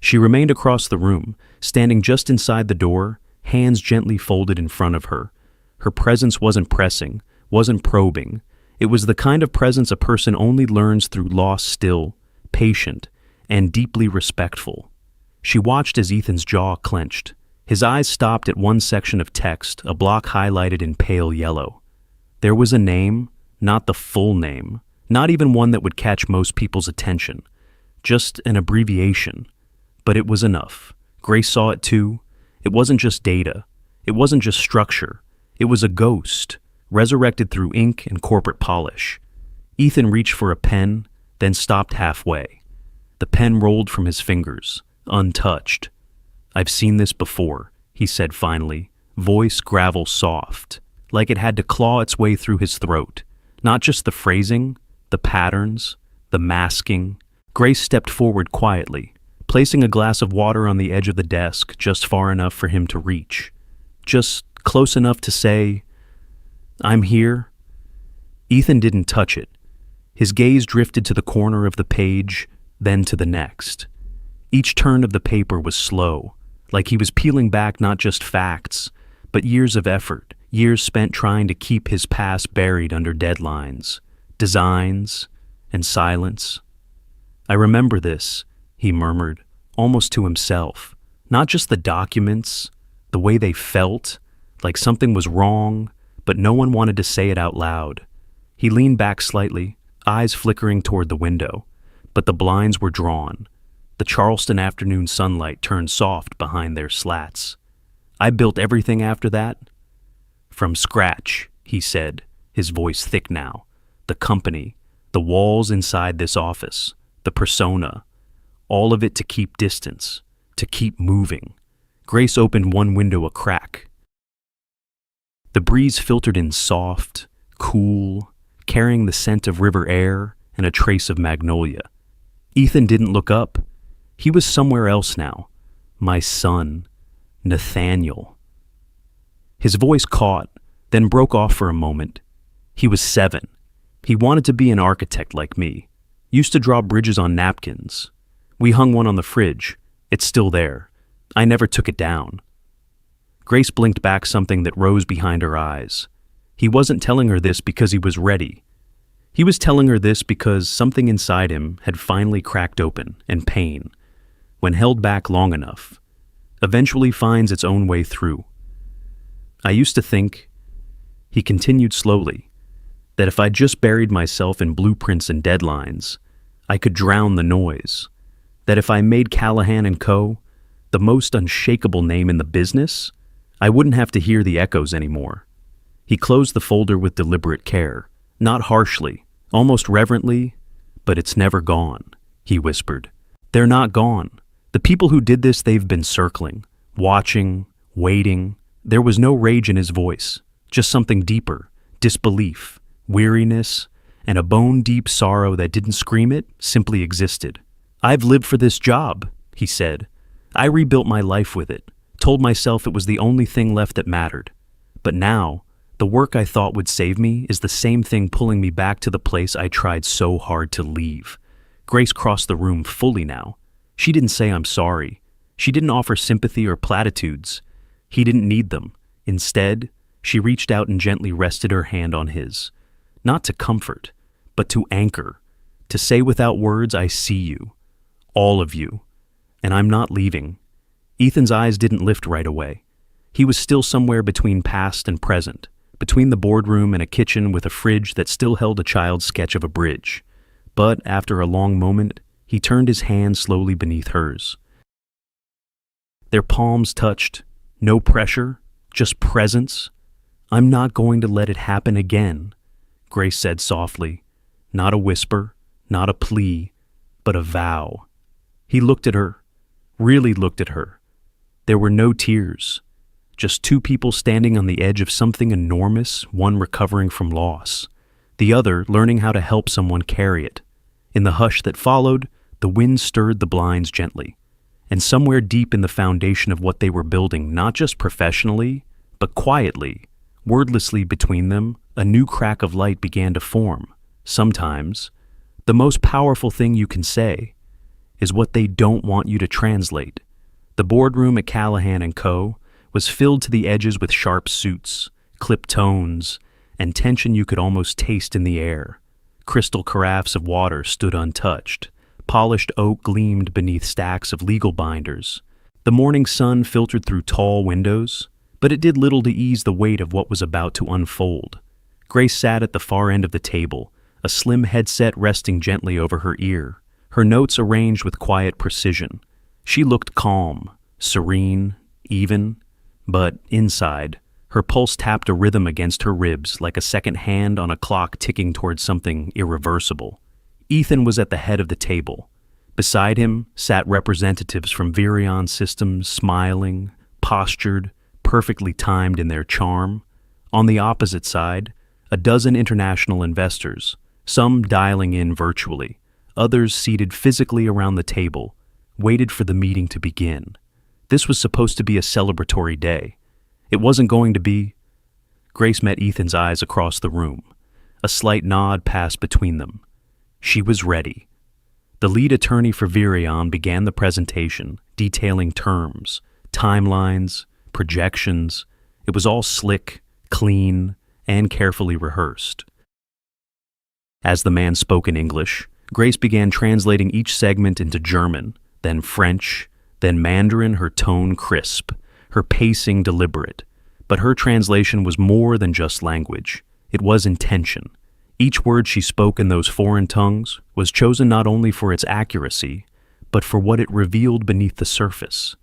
Speaker 1: She remained across the room, standing just inside the door, hands gently folded in front of her. Her presence wasn't pressing, wasn't probing. It was the kind of presence a person only learns through loss, still, patient, and deeply respectful. She watched as Ethan's jaw clenched. His eyes stopped at one section of text, a block highlighted in pale yellow. There was a name, not the full name, not even one that would catch most people's attention. Just an abbreviation. But it was enough. Grace saw it too. It wasn't just data. It wasn't just structure. It was a ghost, resurrected through ink and corporate polish. Ethan reached for a pen, then stopped halfway. The pen rolled from his fingers, untouched. "I've seen this before," he said finally, voice gravel soft, like it had to claw its way through his throat. Not just the phrasing, the patterns, the masking. Grace stepped forward quietly, placing a glass of water on the edge of the desk, just far enough for him to reach. Just close enough to say, "I'm here." Ethan didn't touch it. His gaze drifted to the corner of the page, then to the next. Each turn of the paper was slow, like he was peeling back not just facts, but years of effort, years spent trying to keep his past buried under deadlines, designs, and silence. "I remember this," he murmured, almost to himself. Not just the documents, the way they felt, like something was wrong, but no one wanted to say it out loud. He leaned back slightly, eyes flickering toward the window, but the blinds were drawn. The Charleston afternoon sunlight turned soft behind their slats. "I built everything after that?" "From scratch," he said, his voice thick now. "The company, the walls inside this office, the persona, all of it to keep distance, to keep moving." Grace opened one window a crack. The breeze filtered in soft, cool, carrying the scent of river air and a trace of magnolia. Ethan didn't look up. He was somewhere else now. "My son, Nathaniel." His voice caught, then broke off for a moment. He was 7. He wanted to be an architect like me. Used to draw bridges on napkins. We hung one on the fridge. It's still there. I never took it down. Grace blinked back something that rose behind her eyes. He wasn't telling her this because he was ready. He was telling her this because something inside him had finally cracked open, and pain, when held back long enough, eventually finds its own way through. I used to think, he continued slowly, that if I just buried myself in blueprints and deadlines, I could drown the noise. That if I made Callahan & Co. the most unshakable name in the business, I wouldn't have to hear the echoes anymore. He closed the folder with deliberate care, not harshly, almost reverently. But it's never gone, he whispered. They're not gone. The people who did this, they've been circling, watching, waiting. There was no rage in his voice, just something deeper, disbelief, weariness, and a bone-deep sorrow that didn't scream, it simply existed. I've lived for this job, he said. I rebuilt my life with it, told myself it was the only thing left that mattered. But now, the work I thought would save me is the same thing pulling me back to the place I tried so hard to leave. Grace crossed the room fully now. She didn't say I'm sorry. She didn't offer sympathy or platitudes. He didn't need them. Instead, she reached out and gently rested her hand on his. Not to comfort, but to anchor. To say without words, I see you. All of you. And I'm not leaving. Ethan's eyes didn't lift right away. He was still somewhere between past and present, between the boardroom and a kitchen with a fridge that still held a child's sketch of a bridge. But after a long moment, he turned his hand slowly beneath hers. Their palms touched. No pressure, just presence. I'm not going to let it happen again, Grace said softly. Not a whisper, not a plea, but a vow. He looked at her, really looked at her. There were no tears, just two people standing on the edge of something enormous, one recovering from loss, the other learning how to help someone carry it. In the hush that followed, the wind stirred the blinds gently, and somewhere deep in the foundation of what they were building, not just professionally, but quietly, wordlessly between them, a new crack of light began to form. Sometimes, the most powerful thing you can say is what they don't want you to translate. The boardroom at Callahan & Co. was filled to the edges with sharp suits, clipped tones, and tension you could almost taste in the air. Crystal carafes of water stood untouched. Polished oak gleamed beneath stacks of legal binders. The morning sun filtered through tall windows, but it did little to ease the weight of what was about to unfold. Grace sat at the far end of the table, a slim headset resting gently over her ear, her notes arranged with quiet precision. She looked calm, serene, even, but inside, her pulse tapped a rhythm against her ribs like a second hand on a clock ticking towards something irreversible. Ethan was at the head of the table. Beside him sat representatives from Virion Systems, smiling, postured, perfectly timed in their charm. On the opposite side, a dozen international investors, some dialing in virtually, others seated physically around the table, waited for the meeting to begin. This was supposed to be a celebratory day. It wasn't going to be. Grace met Ethan's eyes across the room. A slight nod passed between them. She was ready. The lead attorney for Virion began the presentation, detailing terms, timelines, projections. It was all slick, clean, and carefully rehearsed. As the man spoke in English, Grace began translating each segment into German, then French, then Mandarin, her tone crisp, her pacing deliberate. But her translation was more than just language. It was intention. Each word she spoke in those foreign tongues was chosen not only for its accuracy, but for what it revealed beneath the surface.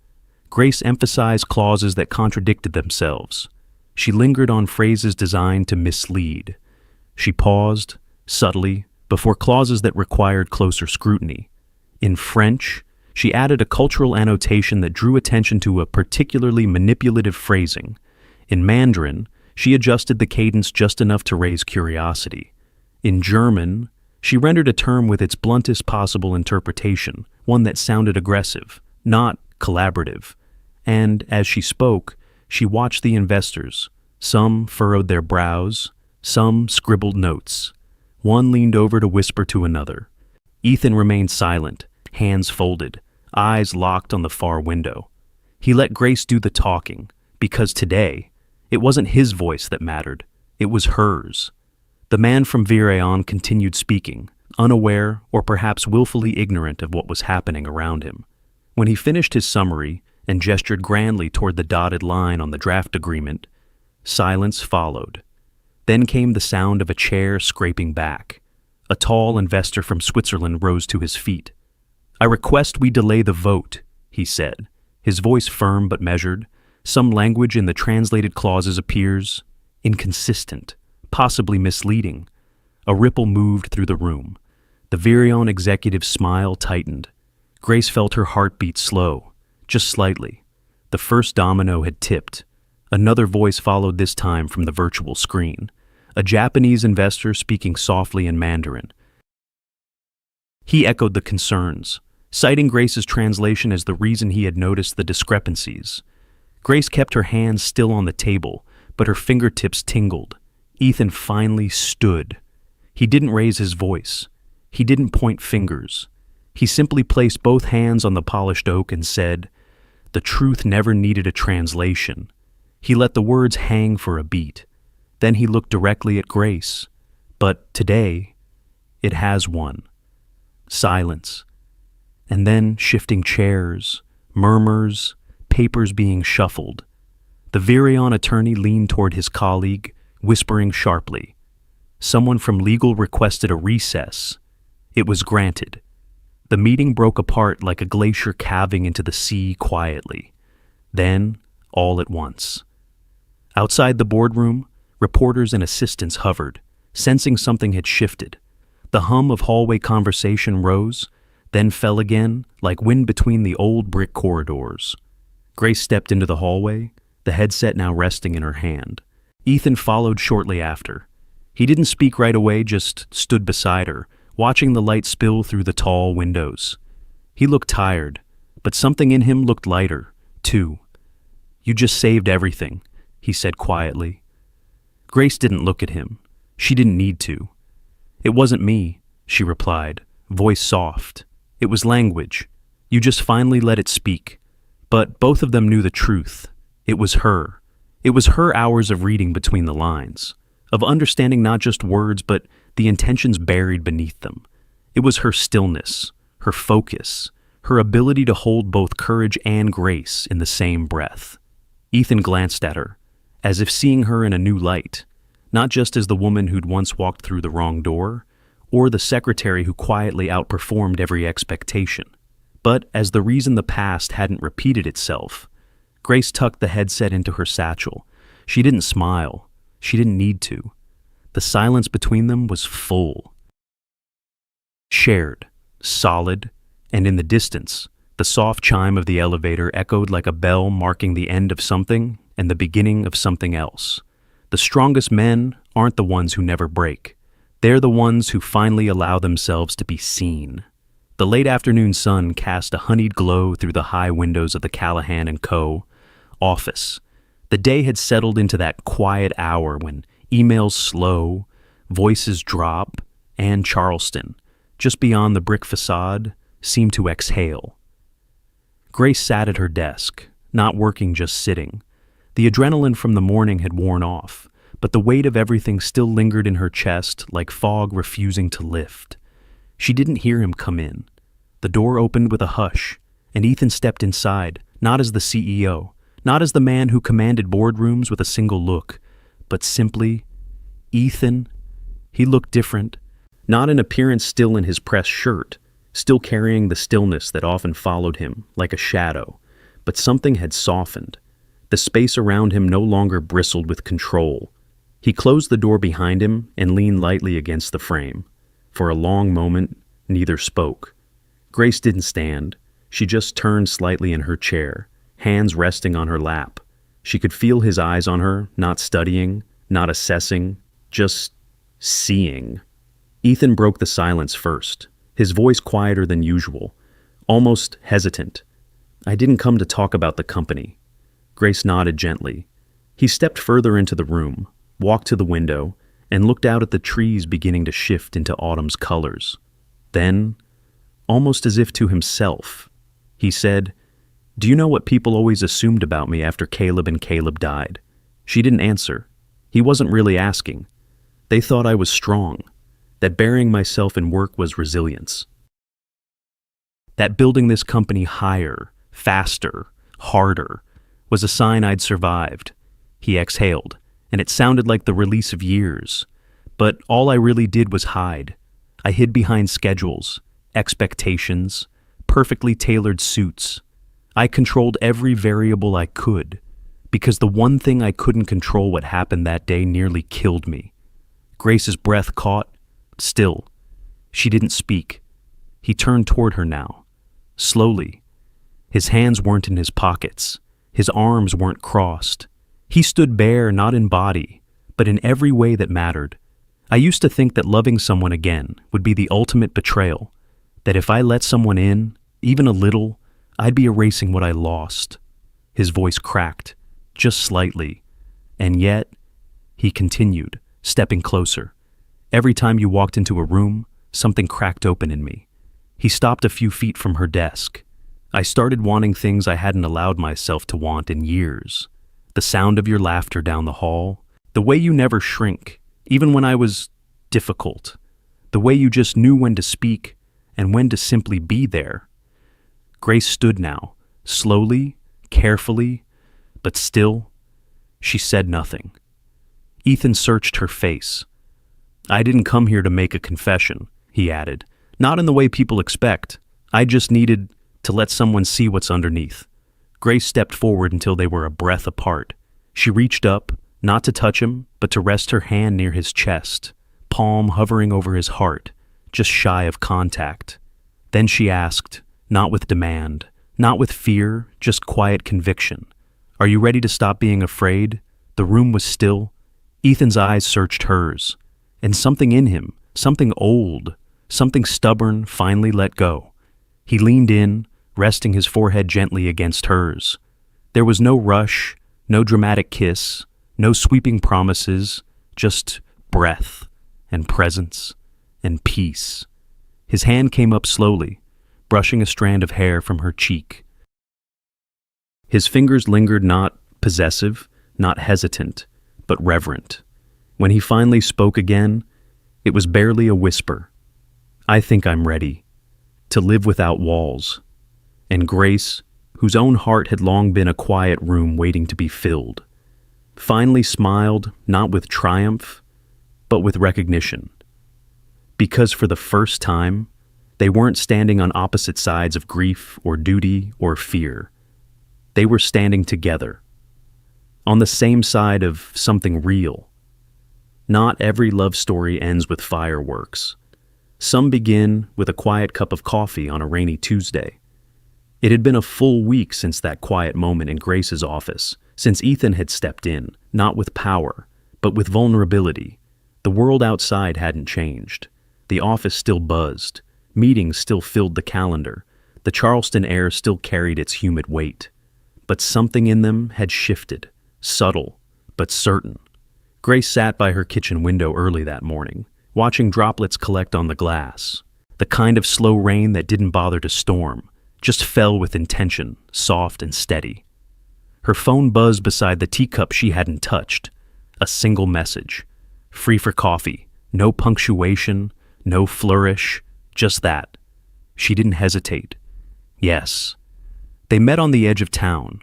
Speaker 1: Grace emphasized clauses that contradicted themselves. She lingered on phrases designed to mislead. She paused, subtly, before clauses that required closer scrutiny. In French, she added a cultural annotation that drew attention to a particularly manipulative phrasing. In Mandarin, she adjusted the cadence just enough to raise curiosity. In German, she rendered a term with its bluntest possible interpretation, one that sounded aggressive, not collaborative. And as she spoke, she watched the investors, Some furrowed their brows, some scribbled notes. One leaned over to whisper to another. Ethan remained silent, hands folded, eyes locked on the far window. He let Grace do the talking, because today, it wasn't his voice that mattered, it was hers. The man from Virion continued speaking, unaware or perhaps willfully ignorant of what was happening around him. When he finished his summary and gestured grandly toward the dotted line on the draft agreement, silence followed. Then came the sound of a chair scraping back. A tall investor from Switzerland rose to his feet. "I request we delay the vote," he said, his voice firm but measured. Some language in the translated clauses appears inconsistent, possibly misleading. A ripple moved through the room. The Virion executive's smile tightened. Grace felt her heartbeat slow, just slightly. The first domino had tipped. Another voice followed, this time from the virtual screen. A Japanese investor speaking softly in Mandarin. He echoed the concerns, citing Grace's translation as the reason he had noticed the discrepancies. Grace kept her hands still on the table, but her fingertips tingled. Ethan finally stood. He didn't raise his voice. He didn't point fingers. He simply placed both hands on the polished oak and said, "The truth never needed a translation." He let the words hang for a beat. Then he looked directly at Grace. But today, it has one. Silence. And then shifting chairs, murmurs, papers being shuffled. The Virion attorney leaned toward his colleague, whispering sharply. Someone from legal requested a recess. It was granted. The meeting broke apart like a glacier calving into the sea quietly. Then, all at once. Outside the boardroom, reporters and assistants hovered, sensing something had shifted. The hum of hallway conversation rose, then fell again, like wind between the old brick corridors. Grace stepped into the hallway, the headset now resting in her hand. Ethan followed shortly after. He didn't speak right away, just stood beside her, watching the light spill through the tall windows. He looked tired, but something in him looked lighter, too. "You just saved everything," he said quietly. Grace didn't look at him. She didn't need to. "It wasn't me," she replied, voice soft. "It was language. You just finally let it speak." But both of them knew the truth. It was her. It was her hours of reading between the lines, of understanding not just words but the intentions buried beneath them. It was her stillness, her focus, her ability to hold both courage and grace in the same breath. Ethan glanced at her, as if seeing her in a new light, not just as the woman who'd once walked through the wrong door, or the secretary who quietly outperformed every expectation, but as the reason the past hadn't repeated itself. Grace tucked the headset into her satchel. She didn't smile. She didn't need to. The silence between them was full. Shared, solid, and in the distance, the soft chime of the elevator echoed like a bell marking the end of something and the beginning of something else. The strongest men aren't the ones who never break. They're the ones who finally allow themselves to be seen. The late afternoon sun cast a honeyed glow through the high windows of the Callahan & Co. office. The day had settled into that quiet hour when emails slow, voices drop, and Charleston, just beyond the brick facade, seemed to exhale. Grace sat at her desk, not working, just sitting. The adrenaline from the morning had worn off, but the weight of everything still lingered in her chest like fog refusing to lift. She didn't hear him come in. The door opened with a hush, and Ethan stepped inside, not as the CEO, not as the man who commanded boardrooms with a single look, but simply Ethan. He looked different, not in appearance, still in his pressed shirt, still carrying the stillness that often followed him like a shadow, but something had softened. The space around him no longer bristled with control. He closed the door behind him and leaned lightly against the frame. For a long moment, neither spoke. Grace didn't stand. She just turned slightly in her chair, hands resting on her lap. She could feel his eyes on her, not studying, not assessing, just seeing. Ethan broke the silence first, his voice quieter than usual, almost hesitant. "I didn't come to talk about the company." Grace nodded gently. He stepped further into the room, walked to the window, and looked out at the trees beginning to shift into autumn's colors. Then, almost as if to himself, he said, "Do you know what people always assumed about me after Caleb and Caleb died?" She didn't answer. He wasn't really asking. They thought I was strong, that burying myself in work was resilience, that building this company higher, faster, harder, was a sign I'd survived. He exhaled, and it sounded like the release of years. But all I really did was hide. I hid behind schedules, expectations, perfectly tailored suits. I controlled every variable I could, because the one thing I couldn't control, what happened that day, nearly killed me. Grace's breath caught. Still, she didn't speak. He turned toward her now, slowly. His hands weren't in his pockets. His arms weren't crossed. He stood bare, not in body, but in every way that mattered. I used to think that loving someone again would be the ultimate betrayal, that if I let someone in, even a little, I'd be erasing what I lost. His voice cracked, just slightly. And yet, he continued, stepping closer. Every time you walked into a room, something cracked open in me. He stopped a few feet from her desk. I started wanting things I hadn't allowed myself to want in years. The sound of your laughter down the hall, the way you never shrink, even when I was difficult, the way you just knew when to speak and when to simply be there. Grace stood now, slowly, carefully, but still. She said nothing. Ethan searched her face. "I didn't come here to make a confession," he added. "Not in the way people expect. I just needed to let someone see what's underneath." Grace stepped forward until they were a breath apart. She reached up, not to touch him, but to rest her hand near his chest, palm hovering over his heart, just shy of contact. Then she asked, not with demand, not with fear, just quiet conviction, "Are you ready to stop being afraid?" The room was still. Ethan's eyes searched hers, and something in him, something old, something stubborn, finally let go. He leaned in, resting his forehead gently against hers. There was no rush, no dramatic kiss, no sweeping promises, just breath and presence and peace. His hand came up slowly, brushing a strand of hair from her cheek. His fingers lingered, not possessive, not hesitant, but reverent. When he finally spoke again, it was barely a whisper. "I think I'm ready to live without walls." And Grace, whose own heart had long been a quiet room waiting to be filled, finally smiled, not with triumph, but with recognition. Because for the first time, they weren't standing on opposite sides of grief or duty or fear. They were standing together, on the same side of something real. Not every love story ends with fireworks. Some begin with a quiet cup of coffee on a rainy Tuesday. It had been a full week since that quiet moment in Grace's office, since Ethan had stepped in, not with power, but with vulnerability. The world outside hadn't changed. The office still buzzed. Meetings still filled the calendar. The Charleston air still carried its humid weight. But something in them had shifted, subtle, but certain. Grace sat by her kitchen window early that morning, watching droplets collect on the glass. The kind of slow rain that didn't bother to storm, just fell with intention, soft and steady. Her phone buzzed beside the teacup she hadn't touched. A single message. Free for coffee. No punctuation, no flourish, just that. She didn't hesitate. Yes. They met on the edge of town,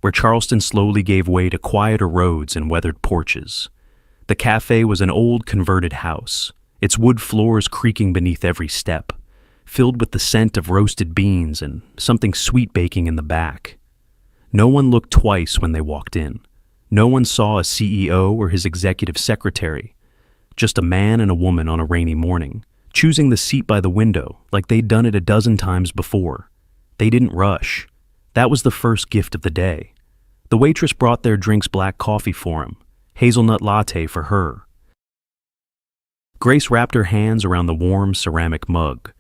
Speaker 1: where Charleston slowly gave way to quieter roads and weathered porches. The cafe was an old converted house, its wood floors creaking beneath every step, filled with the scent of roasted beans and something sweet baking in the back. No one looked twice when they walked in. No one saw a CEO or his executive secretary. Just a man and a woman on a rainy morning, choosing the seat by the window like they'd done it a dozen times before. They didn't rush. That was the first gift of the day. The waitress brought their drinks black coffee for him, hazelnut latte for her. Grace wrapped her hands around the warm ceramic mug.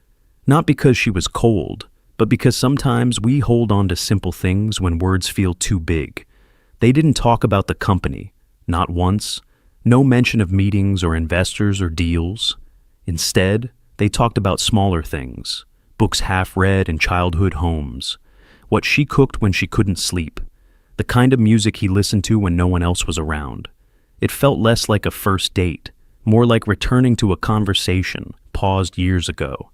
Speaker 1: Not because she was cold, but because sometimes we hold on to simple things when words feel too big. They didn't talk about the company, not once, no mention of meetings or investors or deals. Instead, they talked about smaller things, books half read in childhood homes, what she cooked when she couldn't sleep, the kind of music he listened to when no one else was around. It felt less like a first date, more like returning to a conversation paused years ago.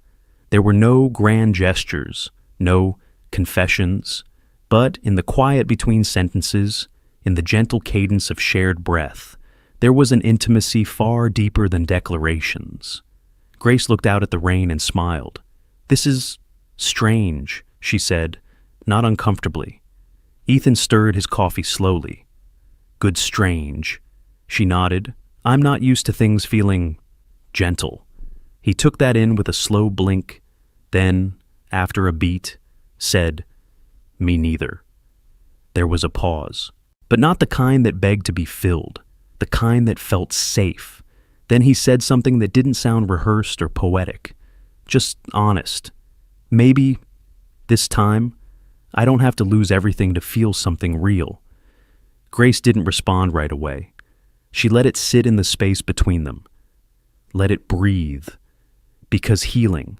Speaker 1: There were no grand gestures, no confessions, but in the quiet between sentences, in the gentle cadence of shared breath, there was an intimacy far deeper than declarations. Grace looked out at the rain and smiled. "This is strange," she said, not uncomfortably. Ethan stirred his coffee slowly. "Good strange." She nodded. "I'm not used to things feeling gentle." He took that in with a slow blink, then, after a beat, said, "Me neither." There was a pause, but not the kind that begged to be filled, the kind that felt safe. Then he said something that didn't sound rehearsed or poetic, just honest. "Maybe, this time, I don't have to lose everything to feel something real." Grace didn't respond right away. She let it sit in the space between them. Let it breathe. Because healing,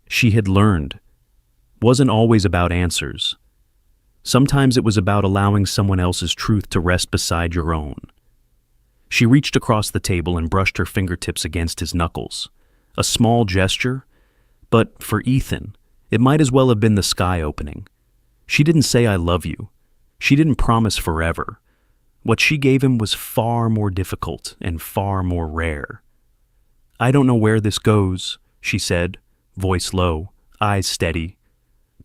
Speaker 1: she had learned, wasn't always about answers. Sometimes it was about allowing someone else's truth to rest beside your own. She reached across the table and brushed her fingertips against his knuckles. A small gesture, but for Ethan, it might as well have been the sky opening. She didn't say "I love you." She didn't promise forever. What she gave him was far more difficult and far more rare. "I don't know where this goes," she said, voice low, eyes steady.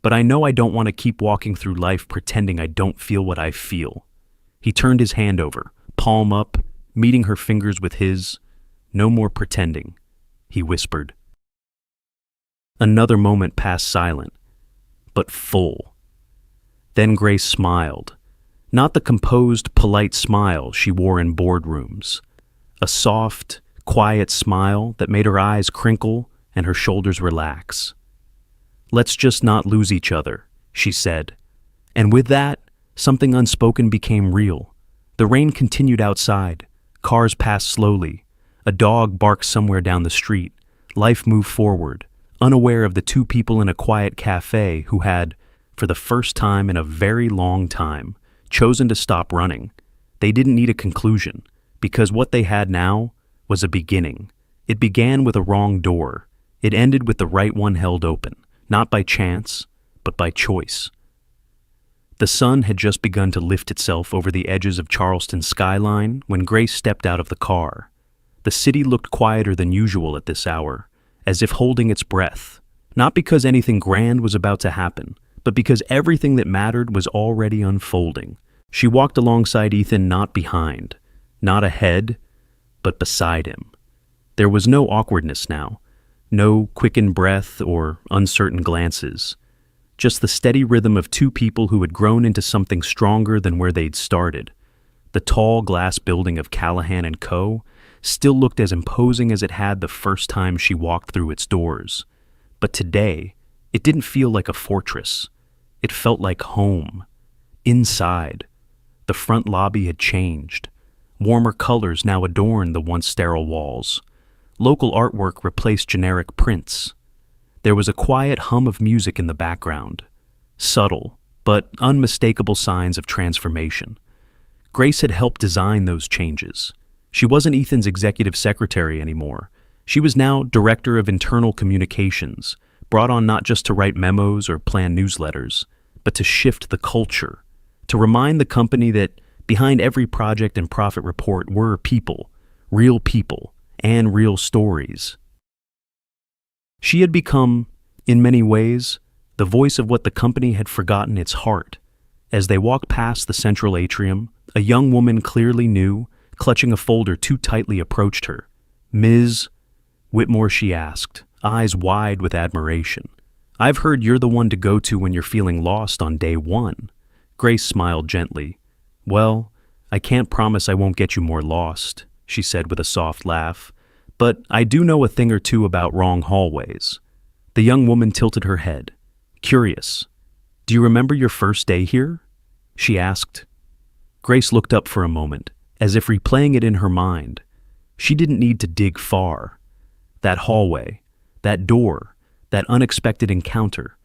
Speaker 1: "But I know I don't want to keep walking through life pretending I don't feel what I feel." He turned his hand over, palm up, meeting her fingers with his. "No more pretending," he whispered. Another moment passed silent, but full. Then Grace smiled. Not the composed, polite smile she wore in boardrooms. A soft, quiet smile that made her eyes crinkle and her shoulders relax. "Let's just not lose each other," she said. And with that, something unspoken became real. The rain continued outside. Cars passed slowly. A dog barked somewhere down the street. Life moved forward, unaware of the two people in a quiet cafe who had, for the first time in a very long time, chosen to stop running. They didn't need a conclusion, because what they had now was a beginning. It began with a wrong door. It ended with the right one held open, not by chance, but by choice. The sun had just begun to lift itself over the edges of Charleston's skyline when Grace stepped out of the car. The city looked quieter than usual at this hour, as if holding its breath, not because anything grand was about to happen, but because everything that mattered was already unfolding. She walked alongside Ethan, not behind, not ahead, but beside him. There was no awkwardness now, no quickened breath or uncertain glances, just the steady rhythm of two people who had grown into something stronger than where they'd started. The tall glass building of Callahan & Co. still looked as imposing as it had the first time she walked through its doors. But today, it didn't feel like a fortress. It felt like home. Inside, the front lobby had changed. Warmer colors now adorned the once sterile walls. Local artwork replaced generic prints. There was a quiet hum of music in the background. Subtle, but unmistakable signs of transformation. Grace had helped design those changes. She wasn't Ethan's executive secretary anymore. She was now director of internal communications, brought on not just to write memos or plan newsletters, but to shift the culture, to remind the company that behind every project and profit report were people, and real stories. She had become, in many ways, the voice of what the company had forgotten its heart. As they walked past the central atrium, a young woman clearly new, clutching a folder too tightly, approached her. "Ms. Whitmore," she asked, eyes wide with admiration. "I've heard you're the one to go to when you're feeling lost on day one." Grace smiled gently. "Well, I can't promise I won't get you more lost," she said with a soft laugh. "But I do know a thing or two about wrong hallways." The young woman tilted her head. "Curious. Do you remember your first day here?" she asked. Grace looked up for a moment, as if replaying it in her mind. She didn't need to dig far. That hallway, that door, that unexpected encounter.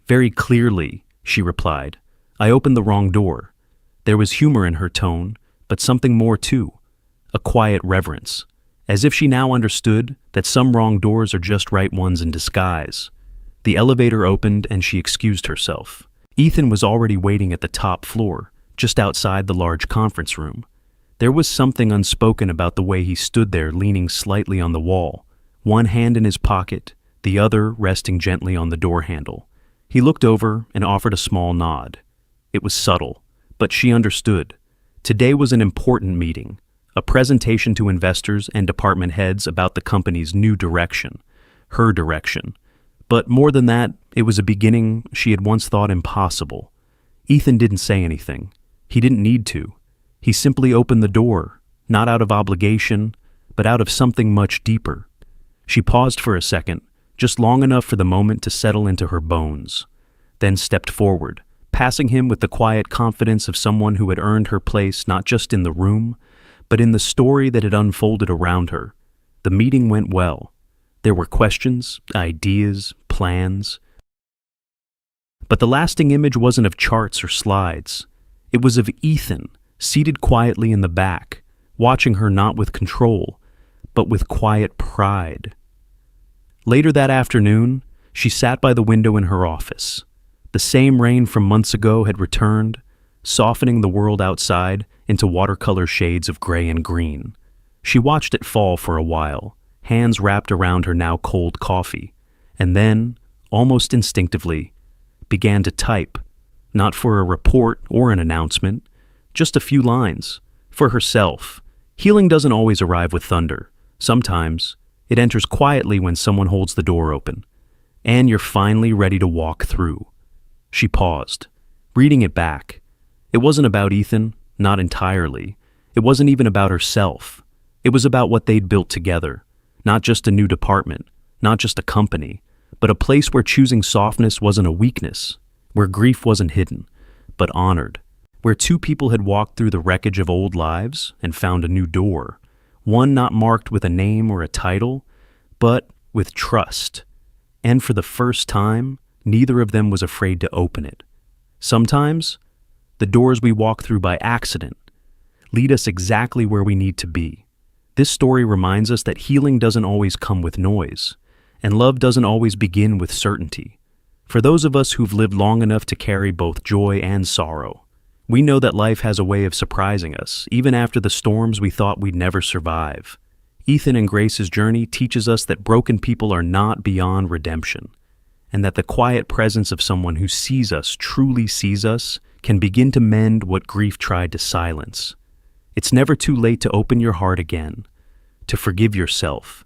Speaker 1: Very clearly, she replied. I opened the wrong door. There was humor in her tone, but something more too. A quiet reverence, as if she now understood that some wrong doors are just right ones in disguise. The elevator opened and she excused herself. Ethan was already waiting at the top floor, just outside the large conference room. There was something unspoken about the way he stood there leaning slightly on the wall, one hand in his pocket, the other resting gently on the door handle. He looked over and offered a small nod. It was subtle, but she understood. Today was an important meeting, a presentation to investors and department heads about the company's new direction, her direction. But more than that, it was a beginning she had once thought impossible. Ethan didn't say anything. He didn't need to. He simply opened the door, not out of obligation, but out of something much deeper. She paused for a second, just long enough for the moment to settle into her bones, then stepped forward, passing him with the quiet confidence of someone who had earned her place not just in the room, but in the story that had unfolded around her. The meeting went well. There were questions, ideas, plans. But the lasting image wasn't of charts or slides. It was of Ethan, seated quietly in the back, watching her not with control, but with quiet pride. Later that afternoon, she sat by the window in her office. The same rain from months ago had returned, softening the world outside into watercolor shades of gray and green. She watched it fall for a while, hands wrapped around her now cold coffee, and then, almost instinctively, began to type, not for a report or an announcement, just a few lines, for herself. Healing doesn't always arrive with thunder. Sometimes, it enters quietly when someone holds the door open, and you're finally ready to walk through. She paused, reading it back. It wasn't about Ethan, not entirely. It wasn't even about herself. It was about what they'd built together. Not just a new department, not just a company, but a place where choosing softness wasn't a weakness, where grief wasn't hidden, but honored, where two people had walked through the wreckage of old lives and found a new door, one not marked with a name or a title, but with trust. And for the first time, neither of them was afraid to open it. Sometimes, the doors we walk through by accident lead us exactly where we need to be. This story reminds us that healing doesn't always come with noise, and love doesn't always begin with certainty. For those of us who've lived long enough to carry both joy and sorrow, we know that life has a way of surprising us, even after the storms we thought we'd never survive. Ethan and Grace's journey teaches us that broken people are not beyond redemption, and that the quiet presence of someone who sees us, truly sees us, can begin to mend what grief tried to silence. It's never too late to open your heart again, to forgive yourself,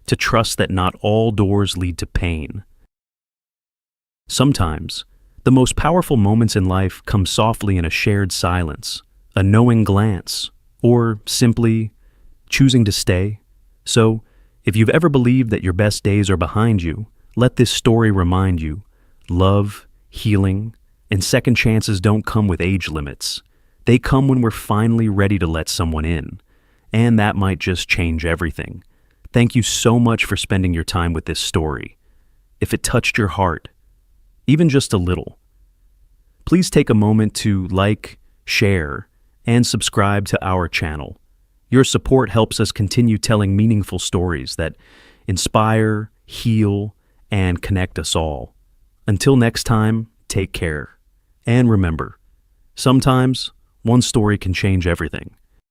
Speaker 1: to trust that not all doors lead to pain. Sometimes, the most powerful moments in life come softly in a shared silence, a knowing glance, or simply choosing to stay. So, if you've ever believed that your best days are behind you, let this story remind you, love, healing, and second chances don't come with age limits. They come when we're finally ready to let someone in, and that might just change everything. Thank you so much for spending your time with this story. If it touched your heart, even just a little, please take a moment to like, share, and subscribe to our channel. Your support helps us continue telling meaningful stories that inspire, heal, and connect us all. Until next time, take care. And remember, sometimes one story can change everything.